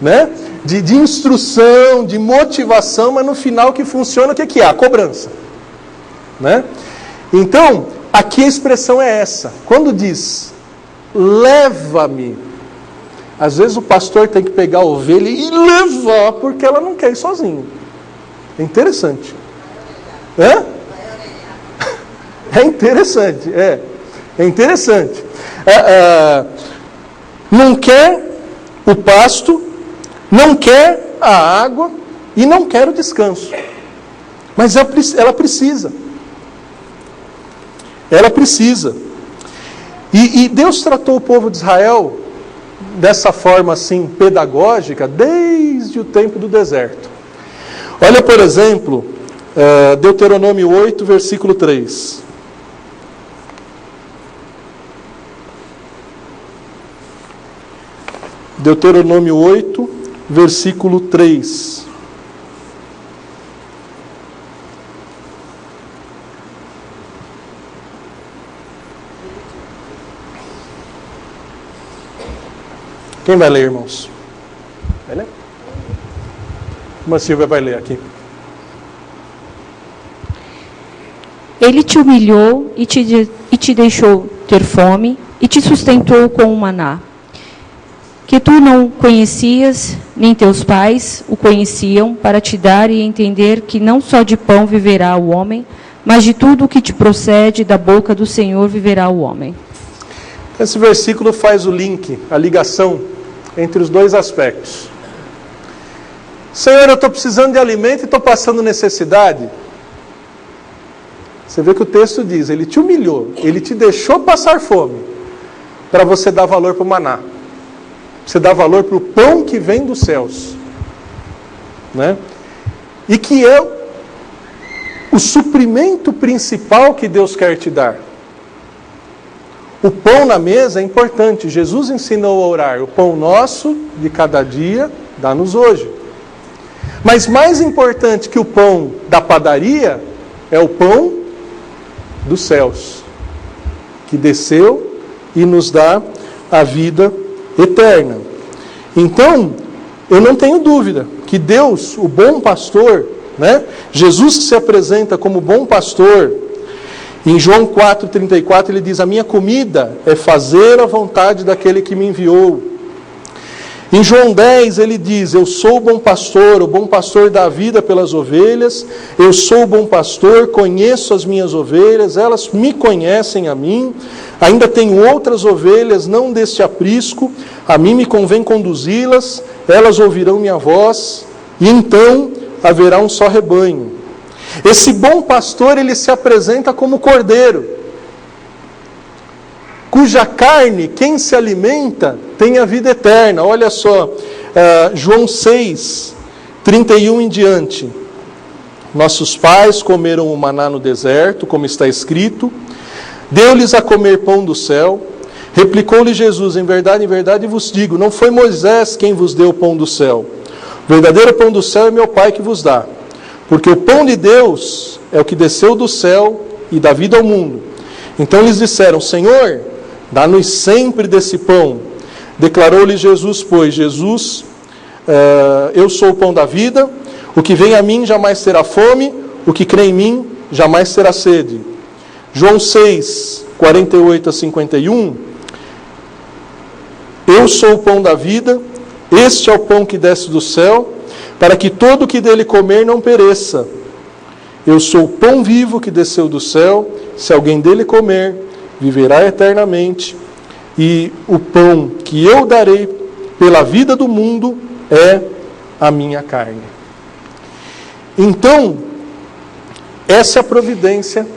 né? De instrução, de motivação, mas no final o que funciona, o que é? A cobrança. Né? Então, aqui a expressão é essa. Quando diz, leva-me, às vezes o pastor tem que pegar a ovelha e levar, porque ela não quer ir sozinha. É interessante. Hã? É interessante, é interessante. Não quer o pasto, não quer a água e não quer o descanso. Mas ela precisa. Ela precisa. E Deus tratou o povo de Israel dessa forma assim, pedagógica, desde o tempo do deserto. Olha, por exemplo, Deuteronômio 8, versículo 3. Deuteronômio 8, versículo 3. Quem vai ler, irmãos? Vai ler? Uma Silvia vai ler aqui. Ele te humilhou e te deixou ter fome e te sustentou com o maná, que tu não conhecias, nem teus pais o conheciam, para te dar e entender que não só de pão viverá o homem, mas de tudo o que te procede da boca do Senhor viverá o homem. Esse versículo faz o link, a ligação entre os dois aspectos. Senhor, eu estou precisando de alimento e estou passando necessidade. Você vê que o texto diz, ele te humilhou, ele te deixou passar fome, para você dar valor para o maná. Você dá valor para o pão que vem dos céus. Né? E que é o suprimento principal que Deus quer te dar. O pão na mesa é importante. Jesus ensinou a orar, o pão nosso de cada dia, dá-nos hoje. Mas mais importante que o pão da padaria, é o pão dos céus, que desceu e nos dá a vida eterna. Então, eu não tenho dúvida que Deus, o bom pastor, né? Jesus que se apresenta como bom pastor, em João 4,34 ele diz, a minha comida é fazer a vontade daquele que me enviou. Em João 10 ele diz, eu sou o bom pastor dá a vida pelas ovelhas, eu sou o bom pastor, conheço as minhas ovelhas, elas me conhecem a mim, ainda tenho outras ovelhas, não deste aprisco, a mim me convém conduzi-las, elas ouvirão minha voz, e então haverá um só rebanho. Esse bom pastor, ele se apresenta como cordeiro, cuja carne, quem se alimenta, tem a vida eterna. Olha só, João 6, 31 em diante. Nossos pais comeram o maná no deserto, como está escrito, deu-lhes a comer pão do céu. Replicou-lhe Jesus, em verdade vos digo, não foi Moisés quem vos deu o pão do céu. O verdadeiro pão do céu é meu Pai que vos dá. Porque o pão de Deus é o que desceu do céu e dá vida ao mundo. Então lhes disseram, Senhor, dá-nos sempre desse pão. Declarou-lhe Jesus, pois, eu sou o pão da vida, o que vem a mim jamais terá fome, o que crê em mim jamais terá sede. João 6, 48 a 51, eu sou o pão da vida, este é o pão que desce do céu, para que todo o que dele comer não pereça. Eu sou o pão vivo que desceu do céu, se alguém dele comer, viverá eternamente, e o pão que eu darei pela vida do mundo é a minha carne. Então, essa é a providência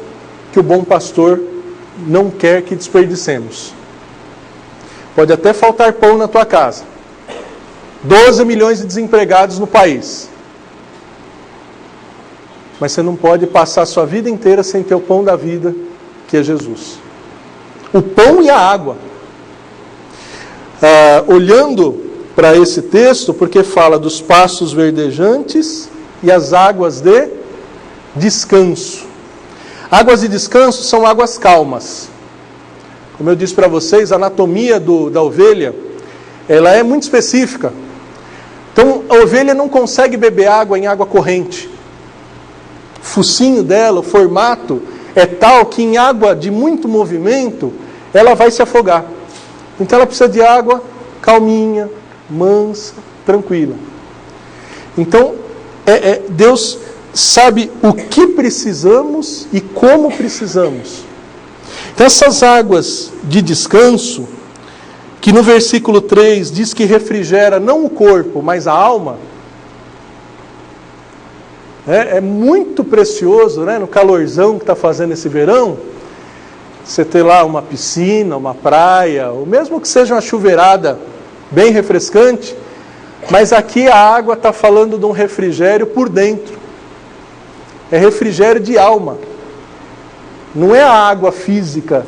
que o bom pastor não quer que desperdicemos. Pode até faltar pão na tua casa. 12 milhões de desempregados no país. Mas você não pode passar a sua vida inteira sem ter o pão da vida, que é Jesus. O pão e a água. Olhando para esse texto, porque fala dos pastos verdejantes e as águas de descanso. Águas de descanso são águas calmas. Como eu disse para vocês, a anatomia da ovelha, ela é muito específica. Então, a ovelha não consegue beber água em água corrente. O focinho dela, o formato, é tal que em água de muito movimento, ela vai se afogar. Então, ela precisa de água calminha, mansa, tranquila. Então, Deus sabe o que precisamos e como precisamos. Então, essas águas de descanso, que no versículo 3 diz que refrigera não o corpo, mas a alma, é muito precioso, né? No calorzão que está fazendo esse verão, você ter lá uma piscina, uma praia, ou mesmo que seja uma chuveirada bem refrescante, mas aqui a água está falando de um refrigério por dentro. É refrigério de alma. Não é a água física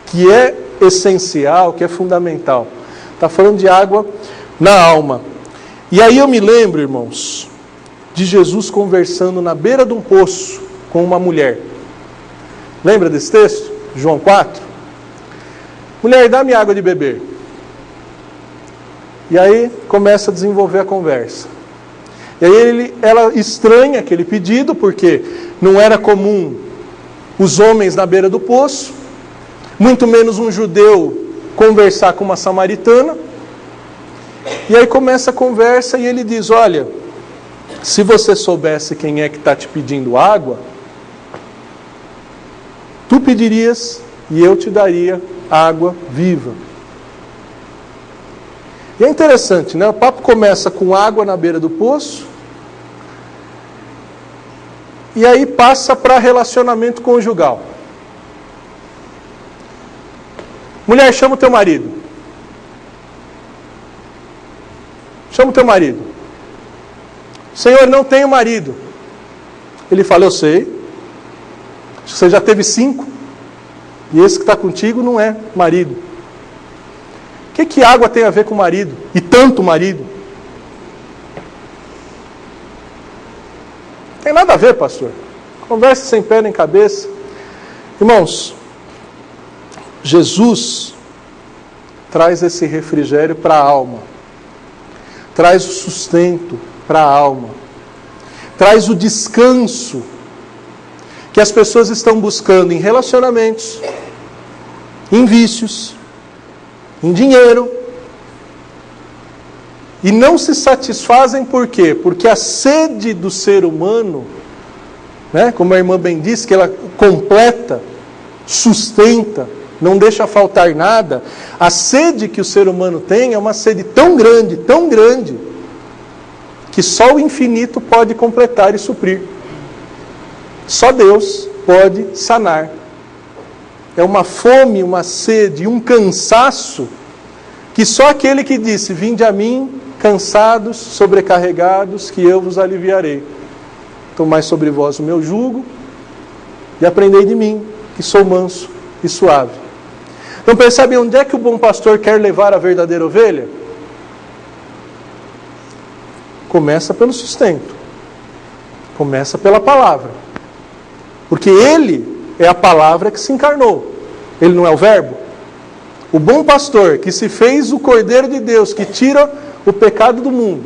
que é essencial, que é fundamental. Está falando de água na alma. E aí eu me lembro, irmãos, de Jesus conversando na beira de um poço com uma mulher. Lembra desse texto? João 4. Mulher, dá-me água de beber. E aí começa a desenvolver a conversa. E aí ela estranha aquele pedido, porque não era comum os homens na beira do poço, muito menos um judeu conversar com uma samaritana. E aí começa a conversa e ele diz, olha, se você soubesse quem é que está te pedindo água, tu pedirias e eu te daria água viva. E é interessante, né? O papo começa com água na beira do poço, e aí passa para relacionamento conjugal. Mulher, chama o teu marido. Chama o teu marido. Senhor, não tenho marido. Ele fala, eu sei. Você já teve 5. E esse que está contigo não é marido. O que água tem a ver com marido? E tanto marido? Tem nada a ver, pastor. Conversa sem pé nem cabeça. Irmãos, Jesus traz esse refrigério para a alma. Traz o sustento para a alma. Traz o descanso que as pessoas estão buscando em relacionamentos, em vícios, em dinheiro. E não se satisfazem por quê? Porque a sede do ser humano, né, como a irmã bem disse, que ela completa, sustenta, não deixa faltar nada, a sede que o ser humano tem é uma sede tão grande, que só o infinito pode completar e suprir. Só Deus pode sanar. É uma fome, uma sede, um cansaço, que só aquele que disse, vinde a mim, cansados, sobrecarregados, que eu vos aliviarei. Tomai sobre vós o meu jugo, e aprendei de mim, que sou manso e suave. Então percebe onde é que o bom pastor quer levar a verdadeira ovelha? Começa pelo sustento. Começa pela palavra. Porque Ele é a palavra que se encarnou. Ele não é o verbo? O bom pastor que se fez o Cordeiro de Deus, que tira o pecado do mundo.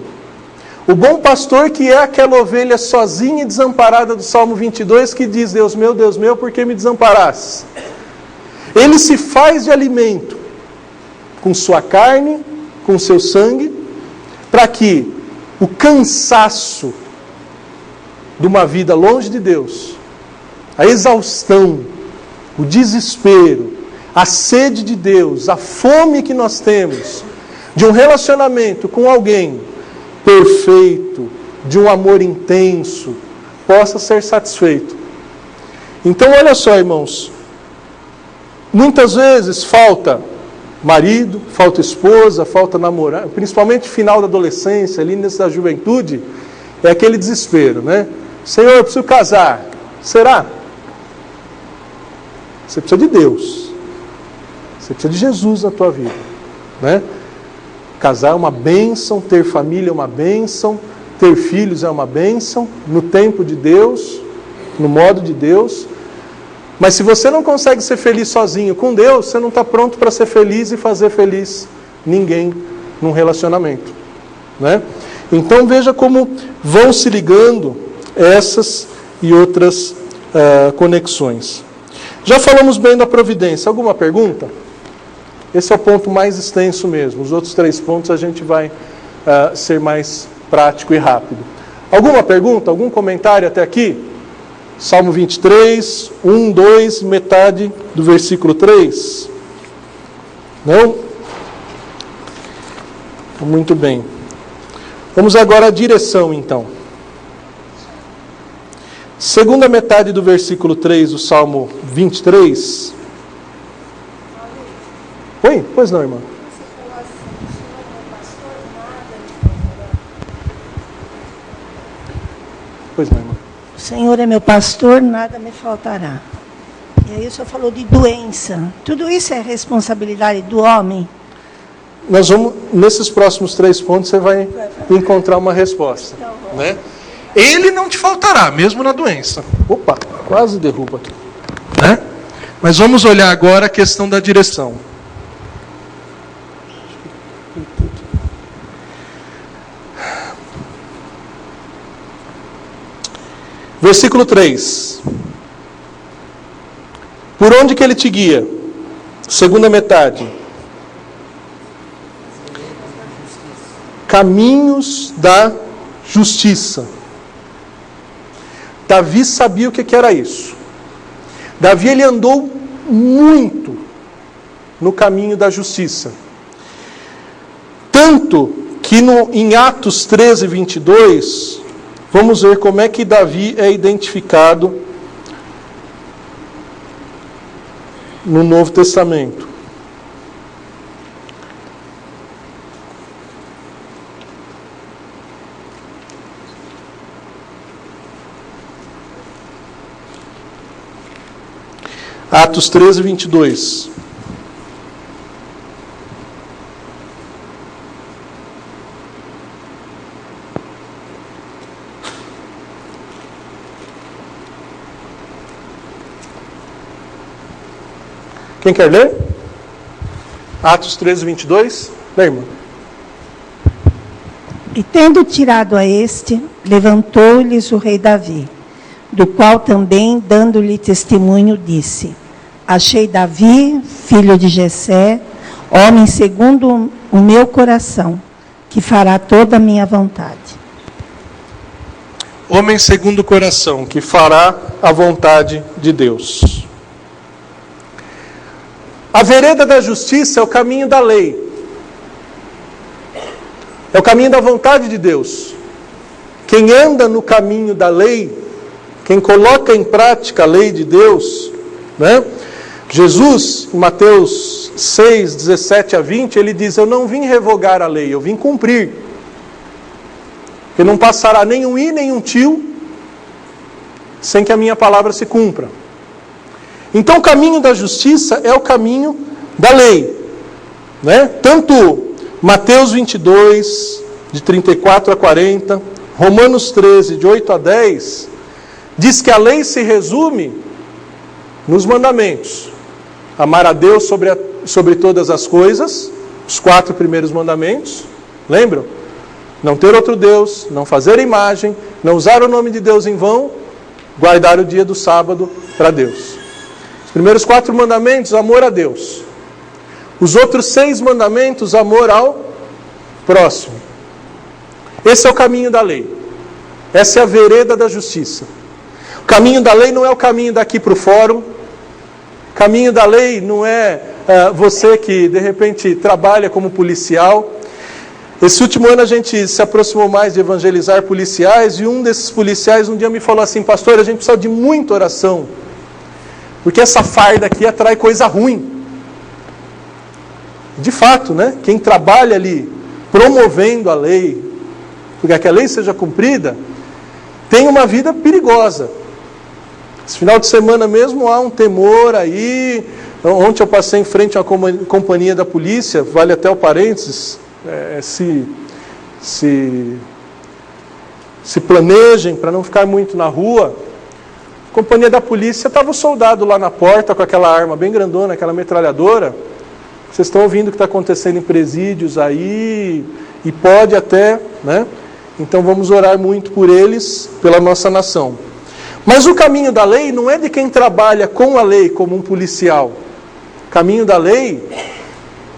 O bom pastor que é aquela ovelha sozinha e desamparada do Salmo 22, que diz, Deus meu, por que me desamparastes? Ele se faz de alimento com sua carne, com seu sangue, para que o cansaço de uma vida longe de Deus, a exaustão, o desespero, a sede de Deus, a fome que nós temos de um relacionamento com alguém perfeito, de um amor intenso, possa ser satisfeito. Então olha só, irmãos, muitas vezes falta marido, falta esposa, falta namorado, principalmente no final da adolescência, ali nessa juventude, é aquele desespero, né? Senhor, eu preciso casar. Será? Você precisa de Deus. Você precisa de Jesus na tua vida, né? Casar é uma bênção, ter família é uma bênção, ter filhos é uma bênção, no tempo de Deus, no modo de Deus. Mas se você não consegue ser feliz sozinho com Deus, você não está pronto para ser feliz e fazer feliz ninguém num relacionamento, né? Então veja como vão se ligando essas e outras conexões. Já falamos bem da providência. Alguma pergunta? Esse é o ponto mais extenso mesmo. Os outros 3 pontos a gente vai ser mais prático e rápido. Alguma pergunta? Algum comentário até aqui? Salmo 23, 1, 2, metade do versículo 3. Não? Muito bem. Vamos agora à direção, então. Segunda metade do versículo 3 do Salmo 23. Oi? Pois não, irmã. Pois não, irmã. O Senhor é meu pastor, nada me faltará. E aí o Senhor falou de doença. Tudo isso é responsabilidade do homem? Nós vamos, nesses próximos 3 pontos, você vai encontrar uma resposta, né? Ele não te faltará, mesmo na doença. Opa, quase derruba aqui, né? Mas vamos olhar agora a questão da direção. Versículo 3. Por onde que ele te guia? Segunda metade. Caminhos da justiça. Davi sabia o que era isso. Davi, ele andou muito no caminho da justiça. Tanto que em Atos 13, 22, vamos ver como é que Davi é identificado no Novo Testamento. Atos 13, 22. Quem quer ler? Atos 13, 22. Lê, irmã. E tendo tirado a este, levantou-lhes o rei Davi, do qual também, dando-lhe testemunho, disse: achei Davi, filho de Jessé, homem segundo o meu coração, que fará toda a minha vontade. Homem segundo o coração, que fará a vontade de Deus. A vereda da justiça é o caminho da lei. É o caminho da vontade de Deus. Quem anda no caminho da lei, quem coloca em prática a lei de Deus, né? Jesus, em Mateus 6, 17 a 20, ele diz: eu não vim revogar a lei, eu vim cumprir. Que não passará nenhum i, nenhum tio, sem que a minha palavra se cumpra. Então o caminho da justiça é o caminho da lei, né? Tanto Mateus 22, de 34 a 40, Romanos 13, de 8 a 10, diz que a lei se resume nos mandamentos. Amar a Deus sobre todas as coisas, os 4 primeiros mandamentos, lembram? Não ter outro Deus, não fazer imagem, não usar o nome de Deus em vão, guardar o dia do sábado para Deus. Os primeiros 4 mandamentos, amor a Deus. Os outros 6 mandamentos, amor ao próximo. Esse é o caminho da lei. Essa é a vereda da justiça. O caminho da lei não é o caminho daqui para o fórum. O caminho da lei não é você que de repente trabalha como policial. Esse último ano a gente se aproximou mais de evangelizar policiais, e um desses policiais um dia me falou assim: pastor, a gente precisa de muita oração, porque essa farda aqui atrai coisa ruim. De fato, né? Quem trabalha ali promovendo a lei, porque que a lei seja cumprida, tem uma vida perigosa. Esse final de semana mesmo há um temor aí. Ontem eu passei em frente a uma companhia da polícia, vale até o parênteses, se planejem para não ficar muito na rua. A companhia da polícia, estava o soldado lá na porta com aquela arma bem grandona, aquela metralhadora. Vocês estão ouvindo o que está acontecendo em presídios aí, e pode até, né? Então vamos orar muito por eles, pela nossa nação. Mas o caminho da lei não é de quem trabalha com a lei como um policial. O caminho da lei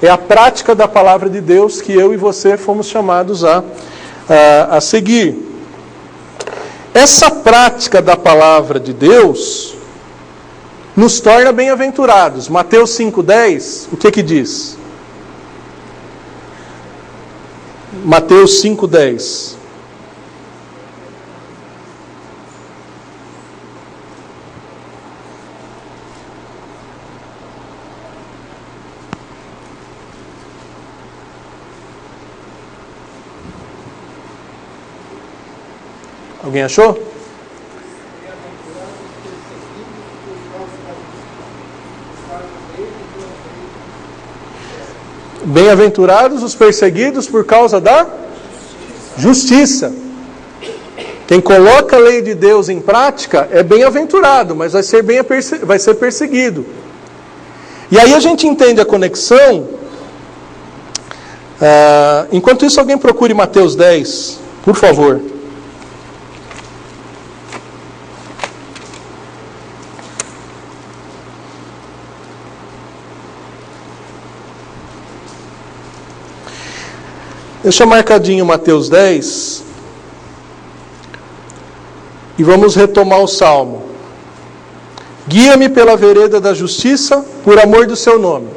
é a prática da palavra de Deus que eu e você fomos chamados a seguir. Essa prática da palavra de Deus nos torna bem-aventurados. Mateus 5,10, o que diz? Mateus 5,10. Alguém achou? Bem-aventurados os perseguidos por causa da justiça. Quem coloca a lei de Deus em prática é bem-aventurado, mas vai ser perseguido. E aí a gente entende a conexão. Enquanto isso, alguém procure Mateus 10, por favor. Deixa marcadinho Mateus 10 e vamos retomar o Salmo. Guia-me pela vereda da justiça, por amor do seu nome.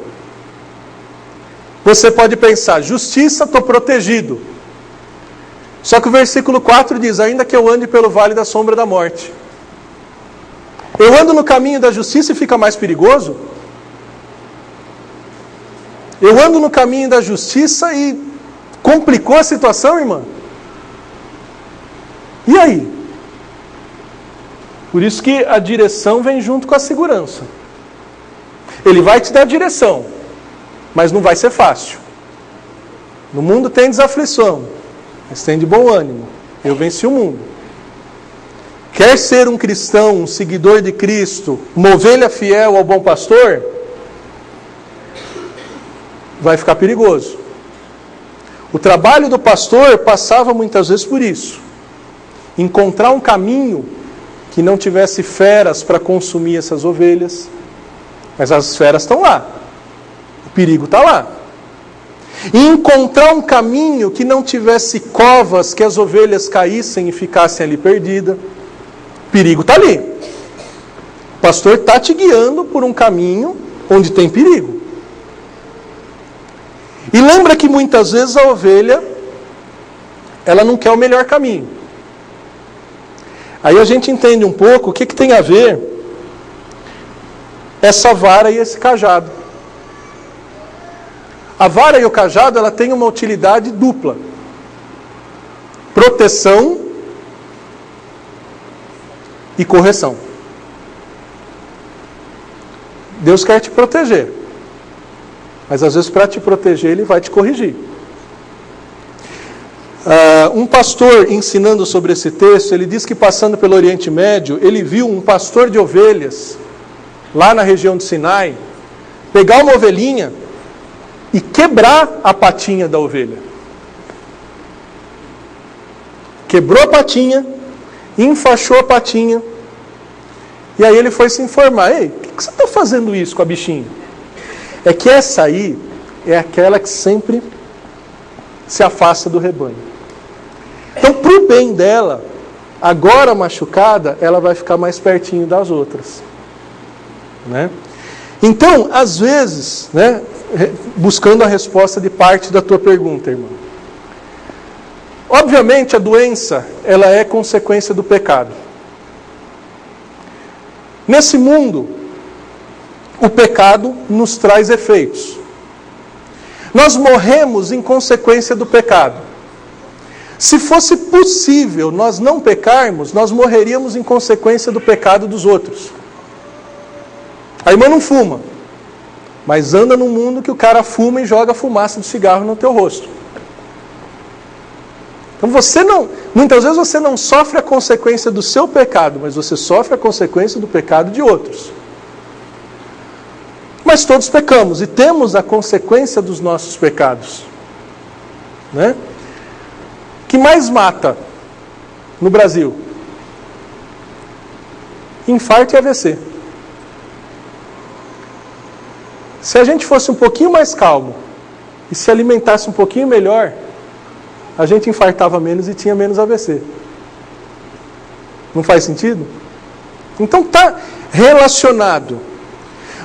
Você pode pensar, justiça, estou protegido. Só que o versículo 4 diz, ainda que eu ande pelo vale da sombra da morte. Eu ando no caminho da justiça e fica mais perigoso? Eu ando no caminho da justiça e complicou a situação, irmã? E aí? Por isso que a direção vem junto com a segurança. Ele vai te dar direção, mas não vai ser fácil. No mundo tem desaflição, mas tem de bom ânimo. Eu venci o mundo. Quer ser um cristão, um seguidor de Cristo, uma ovelha fiel ao bom pastor? Vai ficar perigoso. O trabalho do pastor passava muitas vezes por isso. Encontrar um caminho que não tivesse feras para consumir essas ovelhas. Mas as feras estão lá. O perigo está lá. E encontrar um caminho que não tivesse covas que as ovelhas caíssem e ficassem ali perdidas. O perigo está ali. O pastor está te guiando por um caminho onde tem perigo. E lembra que muitas vezes a ovelha, ela não quer o melhor caminho. Aí a gente entende um pouco o que tem a ver essa vara e esse cajado. A vara e o cajado, ela tem uma utilidade dupla. Proteção e correção. Deus quer te proteger. Mas às vezes para te proteger, Ele vai te corrigir. Um pastor ensinando sobre esse texto, ele diz que passando pelo Oriente Médio, ele viu um pastor de ovelhas, lá na região de Sinai, pegar uma ovelhinha e quebrar a patinha da ovelha. Quebrou a patinha, enfaixou a patinha, e aí ele foi se informar: ei, por que você está fazendo isso com a bichinha? É que essa aí é aquela que sempre se afasta do rebanho. Então, para o bem dela, agora machucada, ela vai ficar mais pertinho das outras. Né? Então, às vezes, né, buscando a resposta de parte da tua pergunta, irmão. Obviamente, a doença, ela é consequência do pecado. Nesse mundo, o pecado nos traz efeitos. Nós morremos em consequência do pecado. Se fosse possível nós não pecarmos, nós morreríamos em consequência do pecado dos outros. A irmã não fuma, mas anda num mundo que o cara fuma e joga fumaça de cigarro no teu rosto. Então muitas vezes você não sofre a consequência do seu pecado, mas você sofre a consequência do pecado de outros. Mas todos pecamos e temos a consequência dos nossos pecados. Né? O que mais mata no Brasil? Infarto e AVC. Se a gente fosse um pouquinho mais calmo e se alimentasse um pouquinho melhor, a gente infartava menos e tinha menos AVC. Não faz sentido? Então está relacionado.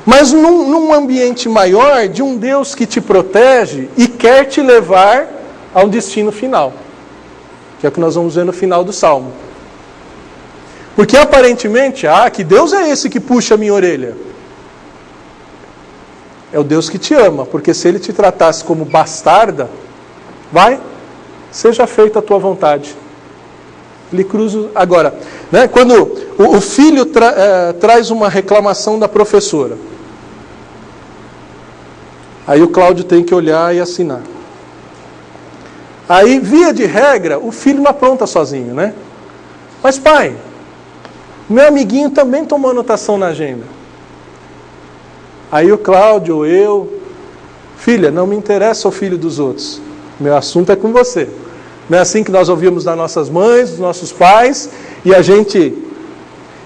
Mas num ambiente maior de um Deus que te protege e quer te levar ao destino final. Que é o que nós vamos ver no final do Salmo. Porque aparentemente, que Deus é esse que puxa a minha orelha? É o Deus que te ama, porque se Ele te tratasse como bastarda, seja feita a tua vontade. Ele cruza. Agora, né, quando o filho traz uma reclamação da professora, aí o Cláudio tem que olhar e assinar. Aí, via de regra, o filho não apronta sozinho, né? Mas pai, meu amiguinho também tomou anotação na agenda. Aí o Cláudio ou eu, filha, não me interessa o filho dos outros. Meu assunto é com você. Não é assim que nós ouvimos das nossas mães, dos nossos pais, e a gente...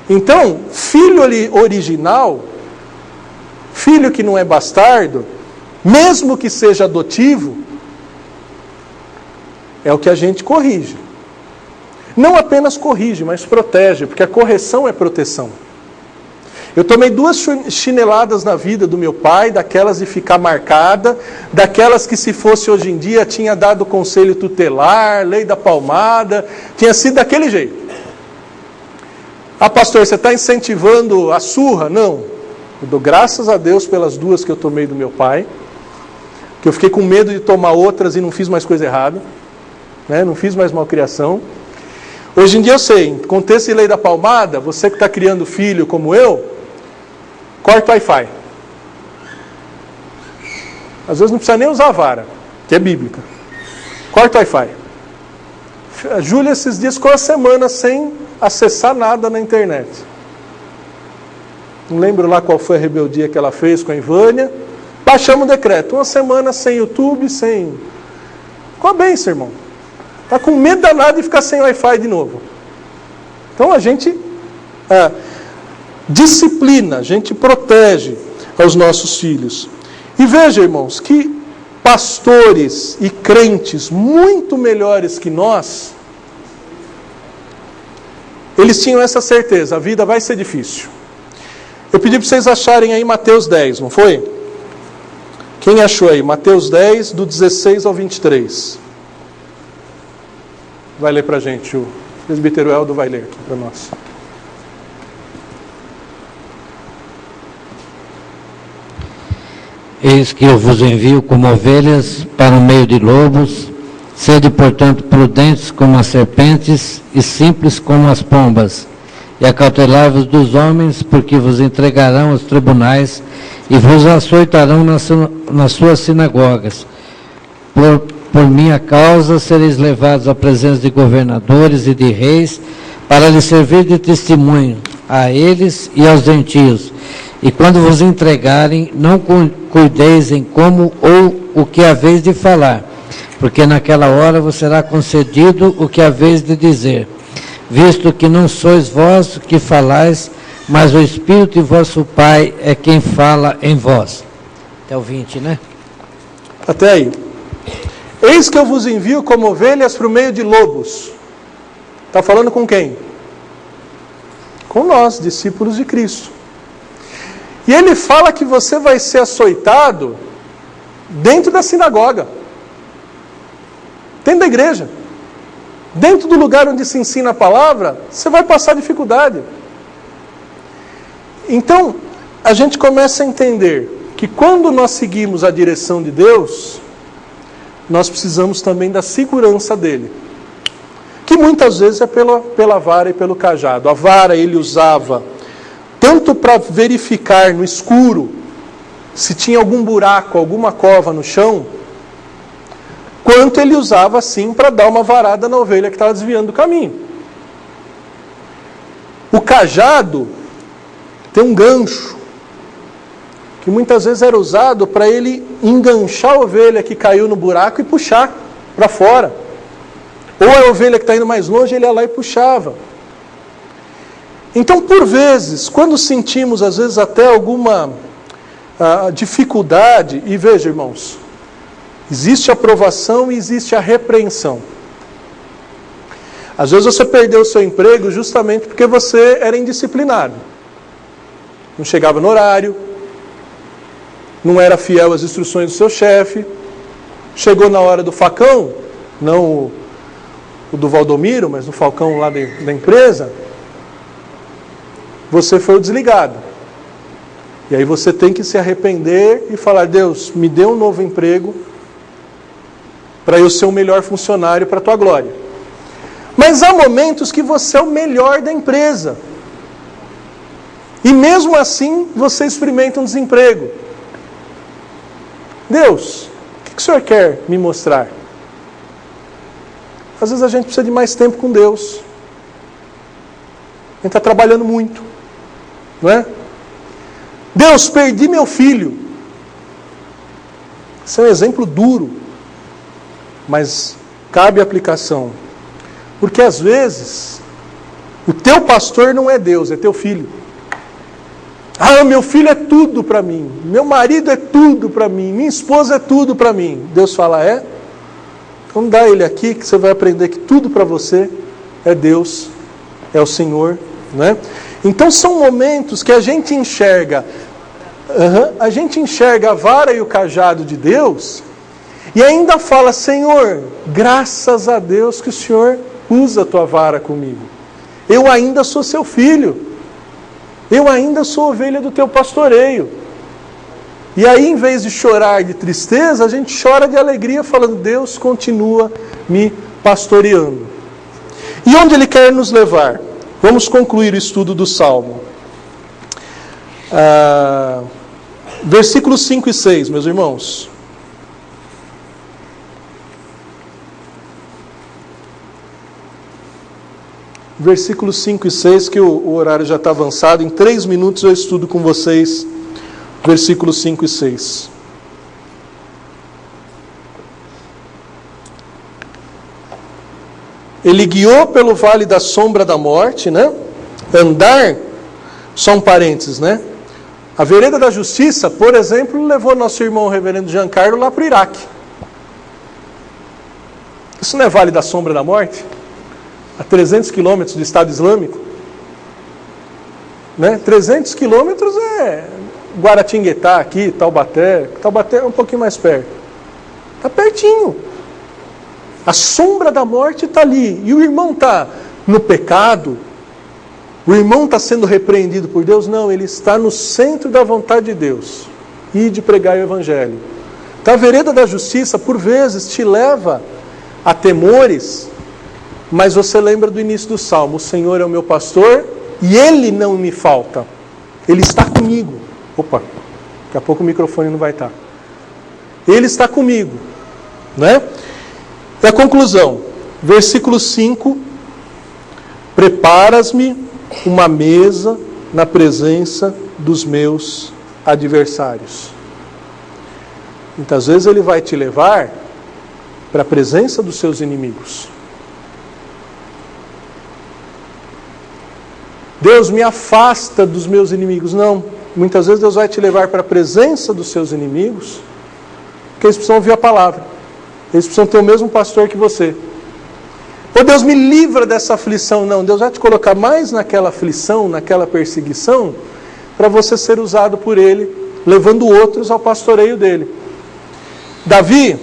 Então, filho original, filho que não é bastardo, mesmo que seja adotivo, é o que a gente corrige. Não apenas corrige, mas protege, porque a correção é proteção. Eu tomei 2 chineladas na vida do meu pai, daquelas de ficar marcada, daquelas que se fosse hoje em dia tinha dado conselho tutelar, lei da palmada, tinha sido daquele jeito. Pastor, você está incentivando a surra? Não. Eu dou graças a Deus pelas 2 que eu tomei do meu pai, que eu fiquei com medo de tomar outras e não fiz mais coisa errada, né? Não fiz mais malcriação. Hoje em dia eu sei, em contexto de lei da palmada, você que está criando filho como eu, corta o Wi-Fi. Às vezes não precisa nem usar a vara, que é bíblica. Corta o Wi-Fi. A Júlia esses dias ficou uma semana sem acessar nada na internet. Não lembro lá qual foi a rebeldia que ela fez com a Ivânia. Baixamos o decreto. 1 semana sem YouTube, sem... Ficou a benção, irmão. Está com medo danado de ficar sem Wi-Fi de novo. Então a gente disciplina, a gente protege aos nossos filhos. E veja, irmãos, que pastores e crentes muito melhores que nós, eles tinham essa certeza, a vida vai ser difícil. Eu pedi para vocês acharem aí Mateus 10, não foi? Quem achou aí? Mateus 10, do 16 ao 23. Vai ler para a gente, o presbítero Eldo vai ler aqui para nós. Eis que eu vos envio como ovelhas para o meio de lobos. Sede, portanto, prudentes como as serpentes e simples como as pombas. E acautelai-vos dos homens, porque vos entregarão aos tribunais e vos açoitarão nas suas sinagogas. Por minha causa sereis levados à presença de governadores e de reis, para lhes servir de testemunho a eles e aos gentios. E quando vos entregarem, não cuideis em como ou o que haveis de falar, porque naquela hora vos será concedido o que haveis de dizer, visto que não sois vós que falais, mas o Espírito de vosso Pai é quem fala em vós. Até o 20, né? Até aí. Eis que eu vos envio como ovelhas para o meio de lobos. Está falando com quem? Com nós, discípulos de Cristo. E ele fala que você vai ser açoitado dentro da sinagoga, dentro da igreja, dentro do lugar onde se ensina a palavra, você vai passar dificuldade. Então, a gente começa a entender que quando nós seguimos a direção de Deus, nós precisamos também da segurança dele, que muitas vezes é pela vara e pelo cajado. A vara ele usava tanto para verificar no escuro se tinha algum buraco, alguma cova no chão, quanto ele usava assim para dar uma varada na ovelha que estava desviando do caminho. O cajado tem um gancho, que muitas vezes era usado para ele enganchar a ovelha que caiu no buraco e puxar para fora. Ou a ovelha que está indo mais longe, ele ia lá e puxava. Então, por vezes, quando sentimos, às vezes, até alguma dificuldade, e veja, irmãos, existe a aprovação e existe a repreensão. Às vezes você perdeu o seu emprego justamente porque você era indisciplinado. Não chegava no horário, não era fiel às instruções do seu chefe, chegou na hora do facão, não o do Valdomiro, mas o falcão lá da empresa, você foi o desligado. E aí você tem que se arrepender e falar: Deus, me dê um novo emprego para eu ser o melhor funcionário para a tua glória. Mas há momentos que você é o melhor da empresa. E mesmo assim você experimenta um desemprego. Deus, o que o Senhor quer me mostrar? Às vezes a gente precisa de mais tempo com Deus. A gente está trabalhando muito. Não é? Deus, perdi meu filho. Esse é um exemplo duro, mas cabe aplicação. Porque às vezes o teu pastor não é Deus, é teu filho. Ah, meu filho é tudo para mim, meu marido é tudo para mim, minha esposa é tudo para mim. Deus fala: é? Então dá ele aqui que você vai aprender que tudo para você é Deus, é o Senhor, né? Então são momentos que a gente enxerga, a vara e o cajado de Deus, e ainda fala: Senhor, graças a Deus que o Senhor usa a tua vara comigo. Eu ainda sou seu filho. Eu ainda sou ovelha do teu pastoreio. E aí, em vez de chorar de tristeza, a gente chora de alegria, falando: Deus continua me pastoreando. E onde Ele quer nos levar? Vamos concluir o estudo do Salmo. Versículos 5 e 6, meus irmãos. Versículos 5 e 6, que o horário já está avançado. Em 3 minutos eu estudo com vocês versículos 5 e 6. Ele guiou pelo vale da sombra da morte, né? Andar, só um parênteses, né? A vereda da justiça, por exemplo, levou nosso irmão reverendo Giancarlo lá para o Iraque. Isso não é vale da sombra da morte? A 300 quilômetros do Estado Islâmico, né? 300 quilômetros Guaratinguetá aqui, Taubaté é um pouquinho mais perto. Está pertinho. A sombra da morte está ali. E o irmão está no pecado? O irmão está sendo repreendido por Deus? Não, ele está no centro da vontade de Deus. E de pregar o Evangelho. Então a vereda da justiça, por vezes, te leva a temores, mas você lembra do início do Salmo: o Senhor é o meu pastor e Ele não me falta. Ele está comigo. Opa, daqui a pouco o microfone não vai estar. Ele está comigo, né? E a conclusão, versículo 5: preparas-me uma mesa na presença dos meus adversários. Muitas vezes ele vai te levar para a presença dos seus inimigos. Deus, me afasta dos meus inimigos. Não, muitas vezes Deus vai te levar para a presença dos seus inimigos, porque eles precisam ouvir a palavra. Eles precisam ter o mesmo pastor que você. Ô Deus, me livra dessa aflição. Não, Deus vai te colocar mais naquela aflição, naquela perseguição, para você ser usado por Ele, levando outros ao pastoreio dele. Davi,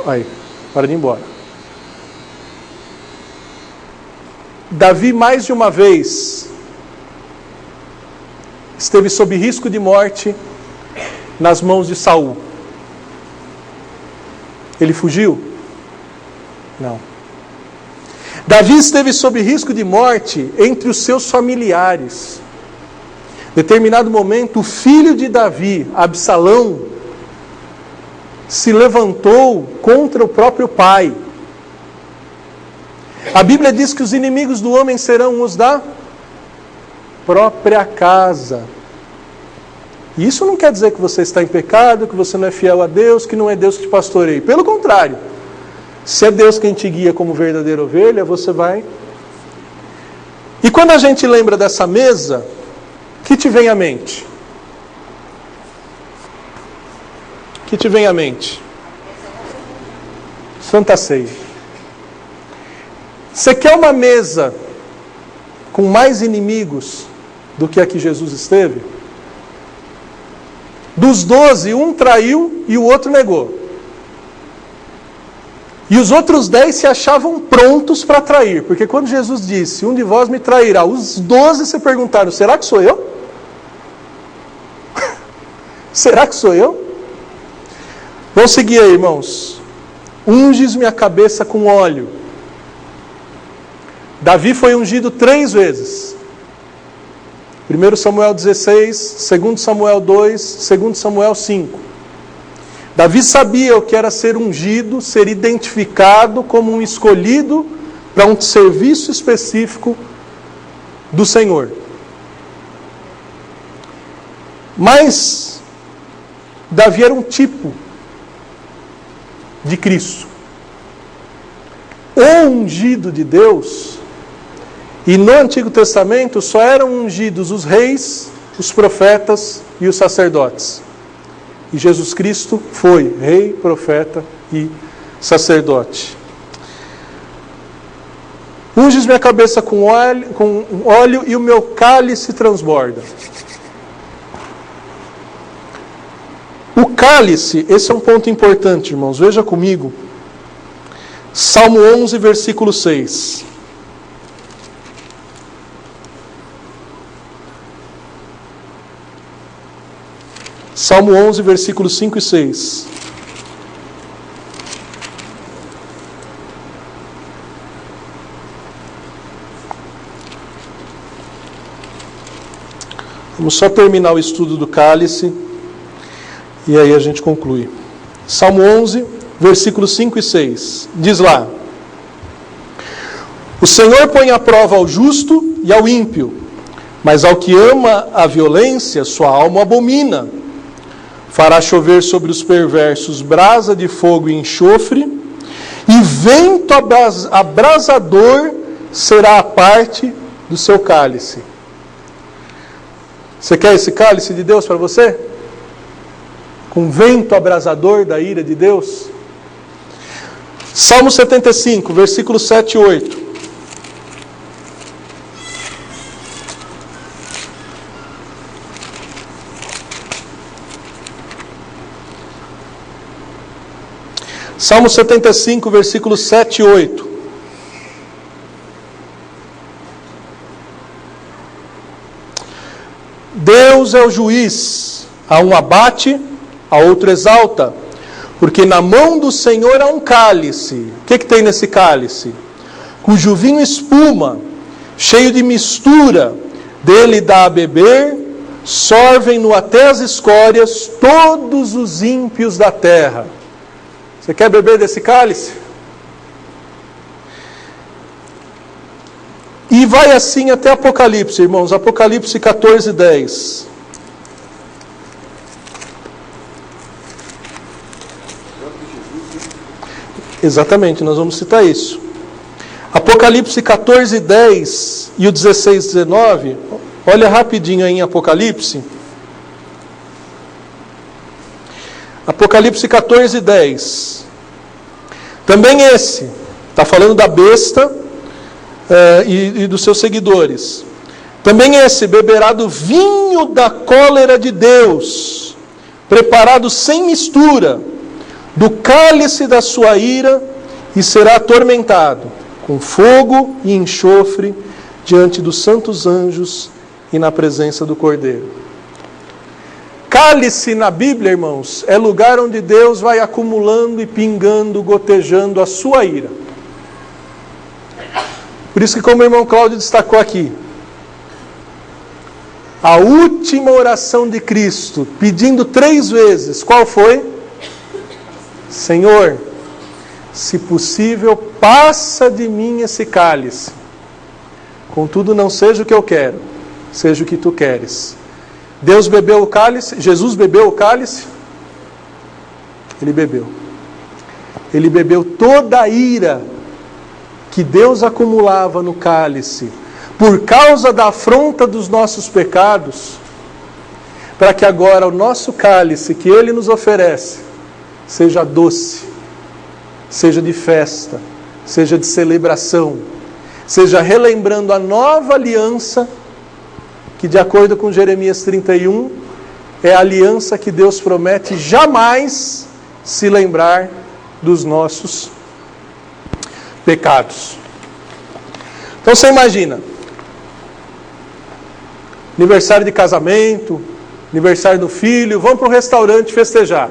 aí, para de ir embora. Davi mais de uma vez esteve sob risco de morte nas mãos de Saul. Ele fugiu? Não. Davi esteve sob risco de morte entre os seus familiares. Em determinado momento, o filho de Davi, Absalão, se levantou contra o próprio pai. A Bíblia diz que os inimigos do homem serão os da própria casa. E isso não quer dizer que você está em pecado, que você não é fiel a Deus, que não é Deus que te pastoreia. Pelo contrário, se é Deus quem te guia como verdadeira ovelha, você vai. E quando a gente lembra dessa mesa, o que te vem à mente? O que te vem à mente? Santa Ceia. Você quer uma mesa com mais inimigos do que a que Jesus esteve? Dos 12, um traiu e o outro negou. E os outros 10 se achavam prontos para trair. Porque quando Jesus disse, um de vós me trairá, os 12 se perguntaram, será que sou eu? Será que sou eu? Vamos seguir aí, irmãos. Unges minha cabeça com óleo. Davi foi ungido 3 vezes. 1 Samuel 16, 2 Samuel 2, 2 Samuel 5. Davi sabia o que era ser ungido, ser identificado como um escolhido para um serviço específico do Senhor. Mas Davi era um tipo de Cristo. O ungido de Deus. E no Antigo Testamento só eram ungidos os reis, os profetas e os sacerdotes. E Jesus Cristo foi rei, profeta e sacerdote. Unges minha cabeça com óleo e o meu cálice transborda. O cálice, esse é um ponto importante, irmãos. Veja comigo. Salmo 11, versículo 6. Salmo 11, versículos 5 e 6. Vamos só terminar o estudo do cálice e aí a gente conclui. Salmo 11, versículos 5 e 6. Diz lá: o Senhor põe à prova ao justo e ao ímpio, mas ao que ama a violência, sua alma abomina. Fará chover sobre os perversos brasa de fogo e enxofre, e vento abrasador será a parte do seu cálice. Você quer esse cálice de Deus para você? Com vento abrasador da ira de Deus? Salmo 75, versículos 7 e 8. Salmo 75, versículos 7 e 8. Deus é o juiz, a um abate, a outro exalta, porque na mão do Senhor há um cálice. O que tem nesse cálice? Cujo vinho espuma, cheio de mistura, dele dá a beber, sorvem-no até as escórias todos os ímpios da terra. Você quer beber desse cálice? E vai assim até Apocalipse, irmãos. Apocalipse 14, 10. Exatamente, nós vamos citar isso. Apocalipse 14, 10 e o 16, 19. Olha rapidinho aí em Apocalipse. Apocalipse 14, 10. Também esse, está falando da besta e dos seus seguidores. Também esse beberá do vinho da cólera de Deus, preparado sem mistura, do cálice da sua ira, e será atormentado com fogo e enxofre diante dos santos anjos e na presença do Cordeiro. Cálice na Bíblia, irmãos, é lugar onde Deus vai acumulando e pingando, gotejando a sua ira. Por isso que, como o irmão Cláudio destacou aqui, a última oração de Cristo, pedindo 3 vezes, qual foi? Senhor, se possível, passa de mim esse cálice. Contudo, não seja o que eu quero, seja o que tu queres. Deus bebeu o cálice, Jesus bebeu o cálice? Ele bebeu. Ele bebeu toda a ira que Deus acumulava no cálice, por causa da afronta dos nossos pecados, para que agora o nosso cálice que Ele nos oferece, seja doce, seja de festa, seja de celebração, seja relembrando a nova aliança, que de acordo com Jeremias 31, é a aliança que Deus promete jamais se lembrar dos nossos pecados. Então você imagina, aniversário de casamento, aniversário do filho, vamos para um restaurante festejar.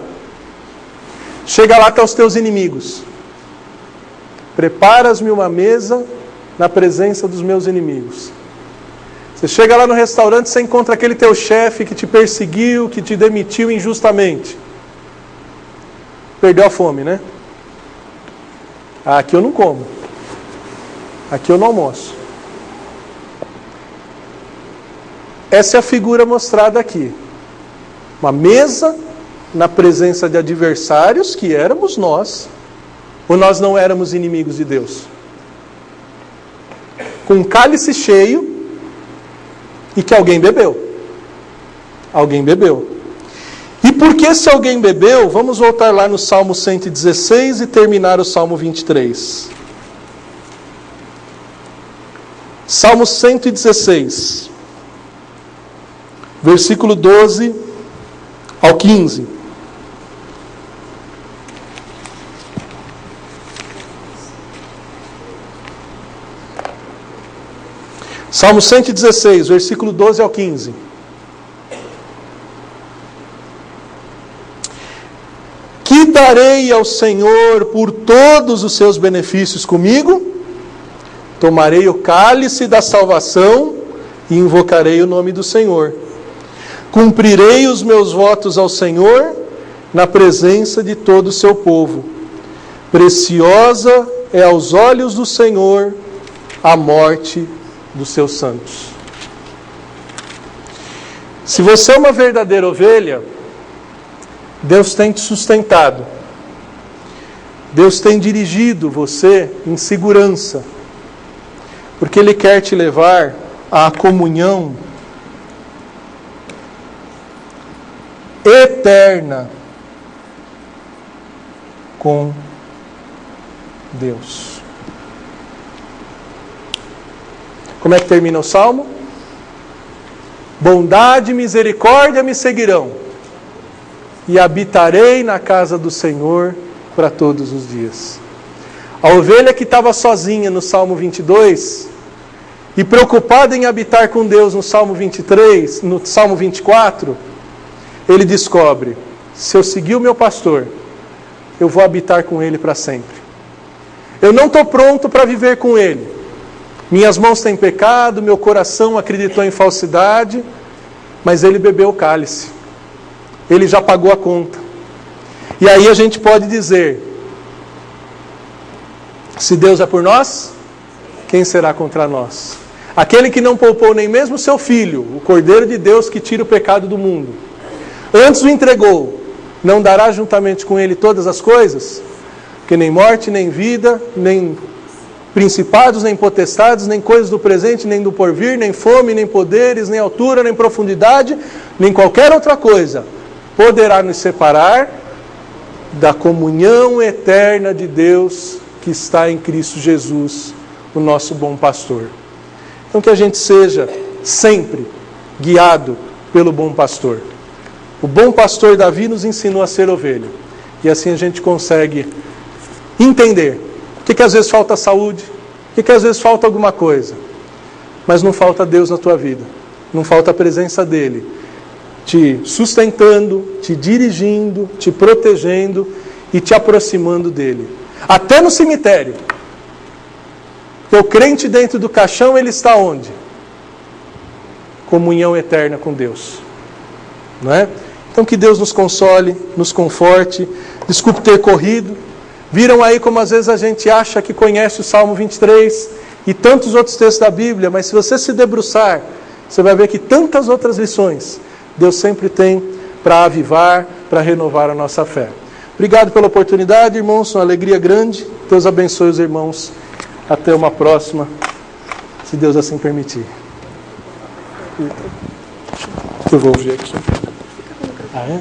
Chega lá, estão os teus inimigos. Preparas-me uma mesa na presença dos meus inimigos. Você chega lá no restaurante, você encontra aquele teu chefe que te perseguiu, que te demitiu injustamente. Perdeu a fome, né? Aqui eu não como. Aqui eu não almoço. Essa é a figura mostrada aqui. Uma mesa na presença de adversários que éramos nós, ou nós não éramos inimigos de Deus? Com um cálice cheio e que alguém bebeu. Alguém bebeu. E porque se alguém bebeu, vamos voltar lá no Salmo 116 e terminar o Salmo 23. Salmo 116, versículo 12 ao 15. Salmo 116, versículo 12 ao 15. Que darei ao Senhor por todos os seus benefícios comigo? Tomarei o cálice da salvação e invocarei o nome do Senhor. Cumprirei os meus votos ao Senhor na presença de todo o seu povo. Preciosa é aos olhos do Senhor a morte dos seus santos. Se você é uma verdadeira ovelha, Deus tem te sustentado. Deus tem dirigido você em segurança, porque Ele quer te levar à comunhão eterna com Deus. Como é que termina o Salmo? Bondade e misericórdia me seguirão, e habitarei na casa do Senhor para todos os dias. A ovelha que estava sozinha no Salmo 22 e preocupada em habitar com Deus no Salmo 23, no Salmo 24, ele descobre: se eu seguir o meu pastor, eu vou habitar com ele para sempre. Eu não estou pronto para viver com ele. Minhas mãos têm pecado, meu coração acreditou em falsidade, mas ele bebeu o cálice. Ele já pagou a conta. E aí a gente pode dizer: se Deus é por nós, quem será contra nós? Aquele que não poupou nem mesmo seu Filho, o Cordeiro de Deus que tira o pecado do mundo, antes o entregou, não dará juntamente com ele todas as coisas? Porque nem morte, nem vida, nem principados, nem potestades, nem coisas do presente, nem do porvir, nem fome, nem poderes, nem altura, nem profundidade, nem qualquer outra coisa poderá nos separar da comunhão eterna de Deus que está em Cristo Jesus, o nosso bom pastor. Então que a gente seja sempre guiado pelo bom pastor. O bom pastor Davi nos ensinou a ser ovelha. E assim a gente consegue entender o que às vezes falta saúde, o que às vezes falta alguma coisa. Mas não falta Deus na tua vida. Não falta a presença dele, te sustentando, te dirigindo, te protegendo e te aproximando dele. Até no cemitério. O crente dentro do caixão, ele está onde? Comunhão eterna com Deus. Não é? Então que Deus nos console, nos conforte. Desculpe ter corrido. Viram aí como às vezes a gente acha que conhece o Salmo 23 e tantos outros textos da Bíblia, mas se você se debruçar, você vai ver que tantas outras lições Deus sempre tem para avivar, para renovar a nossa fé. Obrigado pela oportunidade, irmãos, uma alegria grande. Deus abençoe os irmãos. Até uma próxima, se Deus assim permitir. Eu vou ver aqui. Ah, é?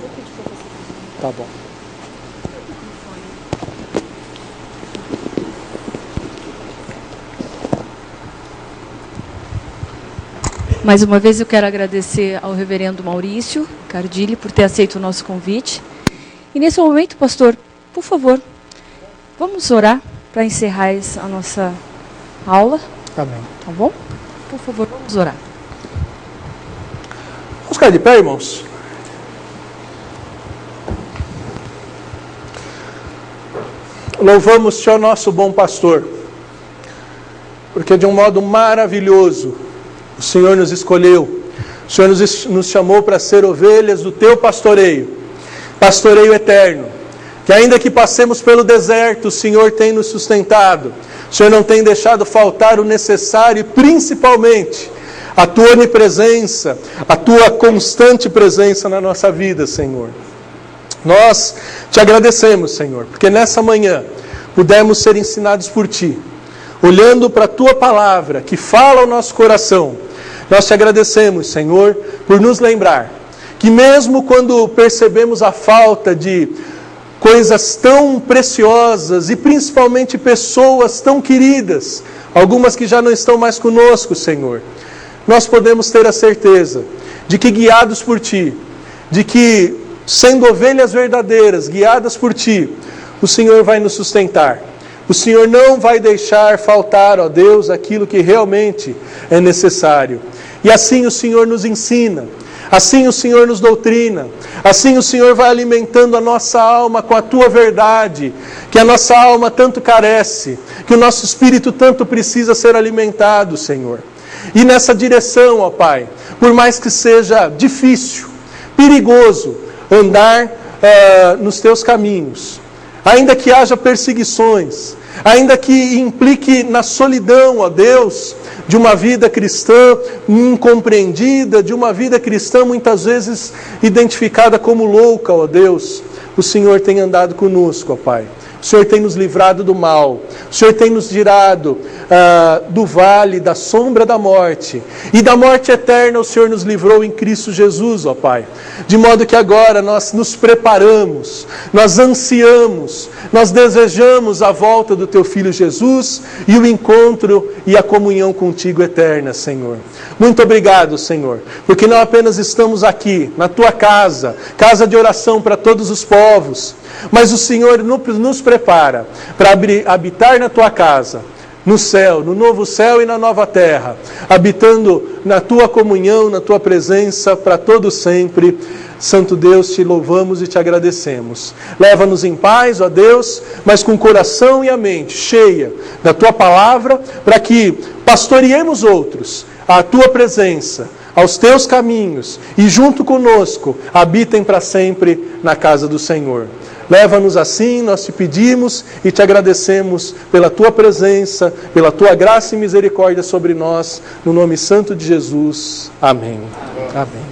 Tá bom. Mais uma vez eu quero agradecer ao reverendo Maurício Cardilli por ter aceito o nosso convite. E nesse momento, pastor, por favor, vamos orar para encerrar a nossa aula. Amém. Tá bom? Por favor, vamos orar. Vamos ficar de pé, irmãos? Louvamos-te, ó nosso bom pastor, porque de um modo maravilhoso o Senhor nos escolheu. O Senhor nos chamou para ser ovelhas do teu pastoreio, pastoreio eterno, que ainda que passemos pelo deserto, o Senhor tem nos sustentado. O Senhor não tem deixado faltar o necessário e principalmente a tua onipresença, a tua constante presença na nossa vida, Senhor. Nós te agradecemos, Senhor, porque nessa manhã pudemos ser ensinados por ti, olhando para a tua palavra que fala ao nosso coração. Nós te agradecemos, Senhor, por nos lembrar que mesmo quando percebemos a falta de coisas tão preciosas e principalmente pessoas tão queridas, algumas que já não estão mais conosco, Senhor, nós podemos ter a certeza de que guiados por ti, de que sendo ovelhas verdadeiras, guiadas por ti, o Senhor vai nos sustentar. O Senhor não vai deixar faltar, ó Deus, aquilo que realmente é necessário. E assim o Senhor nos ensina, assim o Senhor nos doutrina, assim o Senhor vai alimentando a nossa alma com a tua verdade, que a nossa alma tanto carece, que o nosso espírito tanto precisa ser alimentado, Senhor. E nessa direção, ó Pai, por mais que seja difícil, perigoso andar nos teus caminhos, ainda que haja perseguições, ainda que implique na solidão, ó Deus, de uma vida cristã incompreendida, de uma vida cristã muitas vezes identificada como louca, ó Deus, o Senhor tem andado conosco, ó Pai. O o Senhor tem nos livrado do mal, o Senhor tem nos tirado do vale da sombra da morte, e da morte eterna o Senhor nos livrou em Cristo Jesus, ó Pai. De modo que agora nós nos preparamos, nós ansiamos, nós desejamos a volta do Teu Filho Jesus e o encontro e a comunhão contigo eterna, Senhor. Muito obrigado, Senhor, porque não apenas estamos aqui, na Tua casa, casa de oração para todos os povos, mas o Senhor nos prepara para habitar na Tua casa, no céu, no novo céu e na nova terra, habitando na Tua comunhão, na Tua presença, para todo sempre. Santo Deus, te louvamos e te agradecemos. Leva-nos em paz, ó Deus, mas com o coração e a mente cheia da Tua palavra, para que pastoreemos outros à Tua presença, aos Teus caminhos, e junto conosco habitem para sempre na casa do Senhor. Leva-nos assim, nós te pedimos e te agradecemos pela Tua presença, pela Tua graça e misericórdia sobre nós, no nome santo de Jesus. Amém. Amém.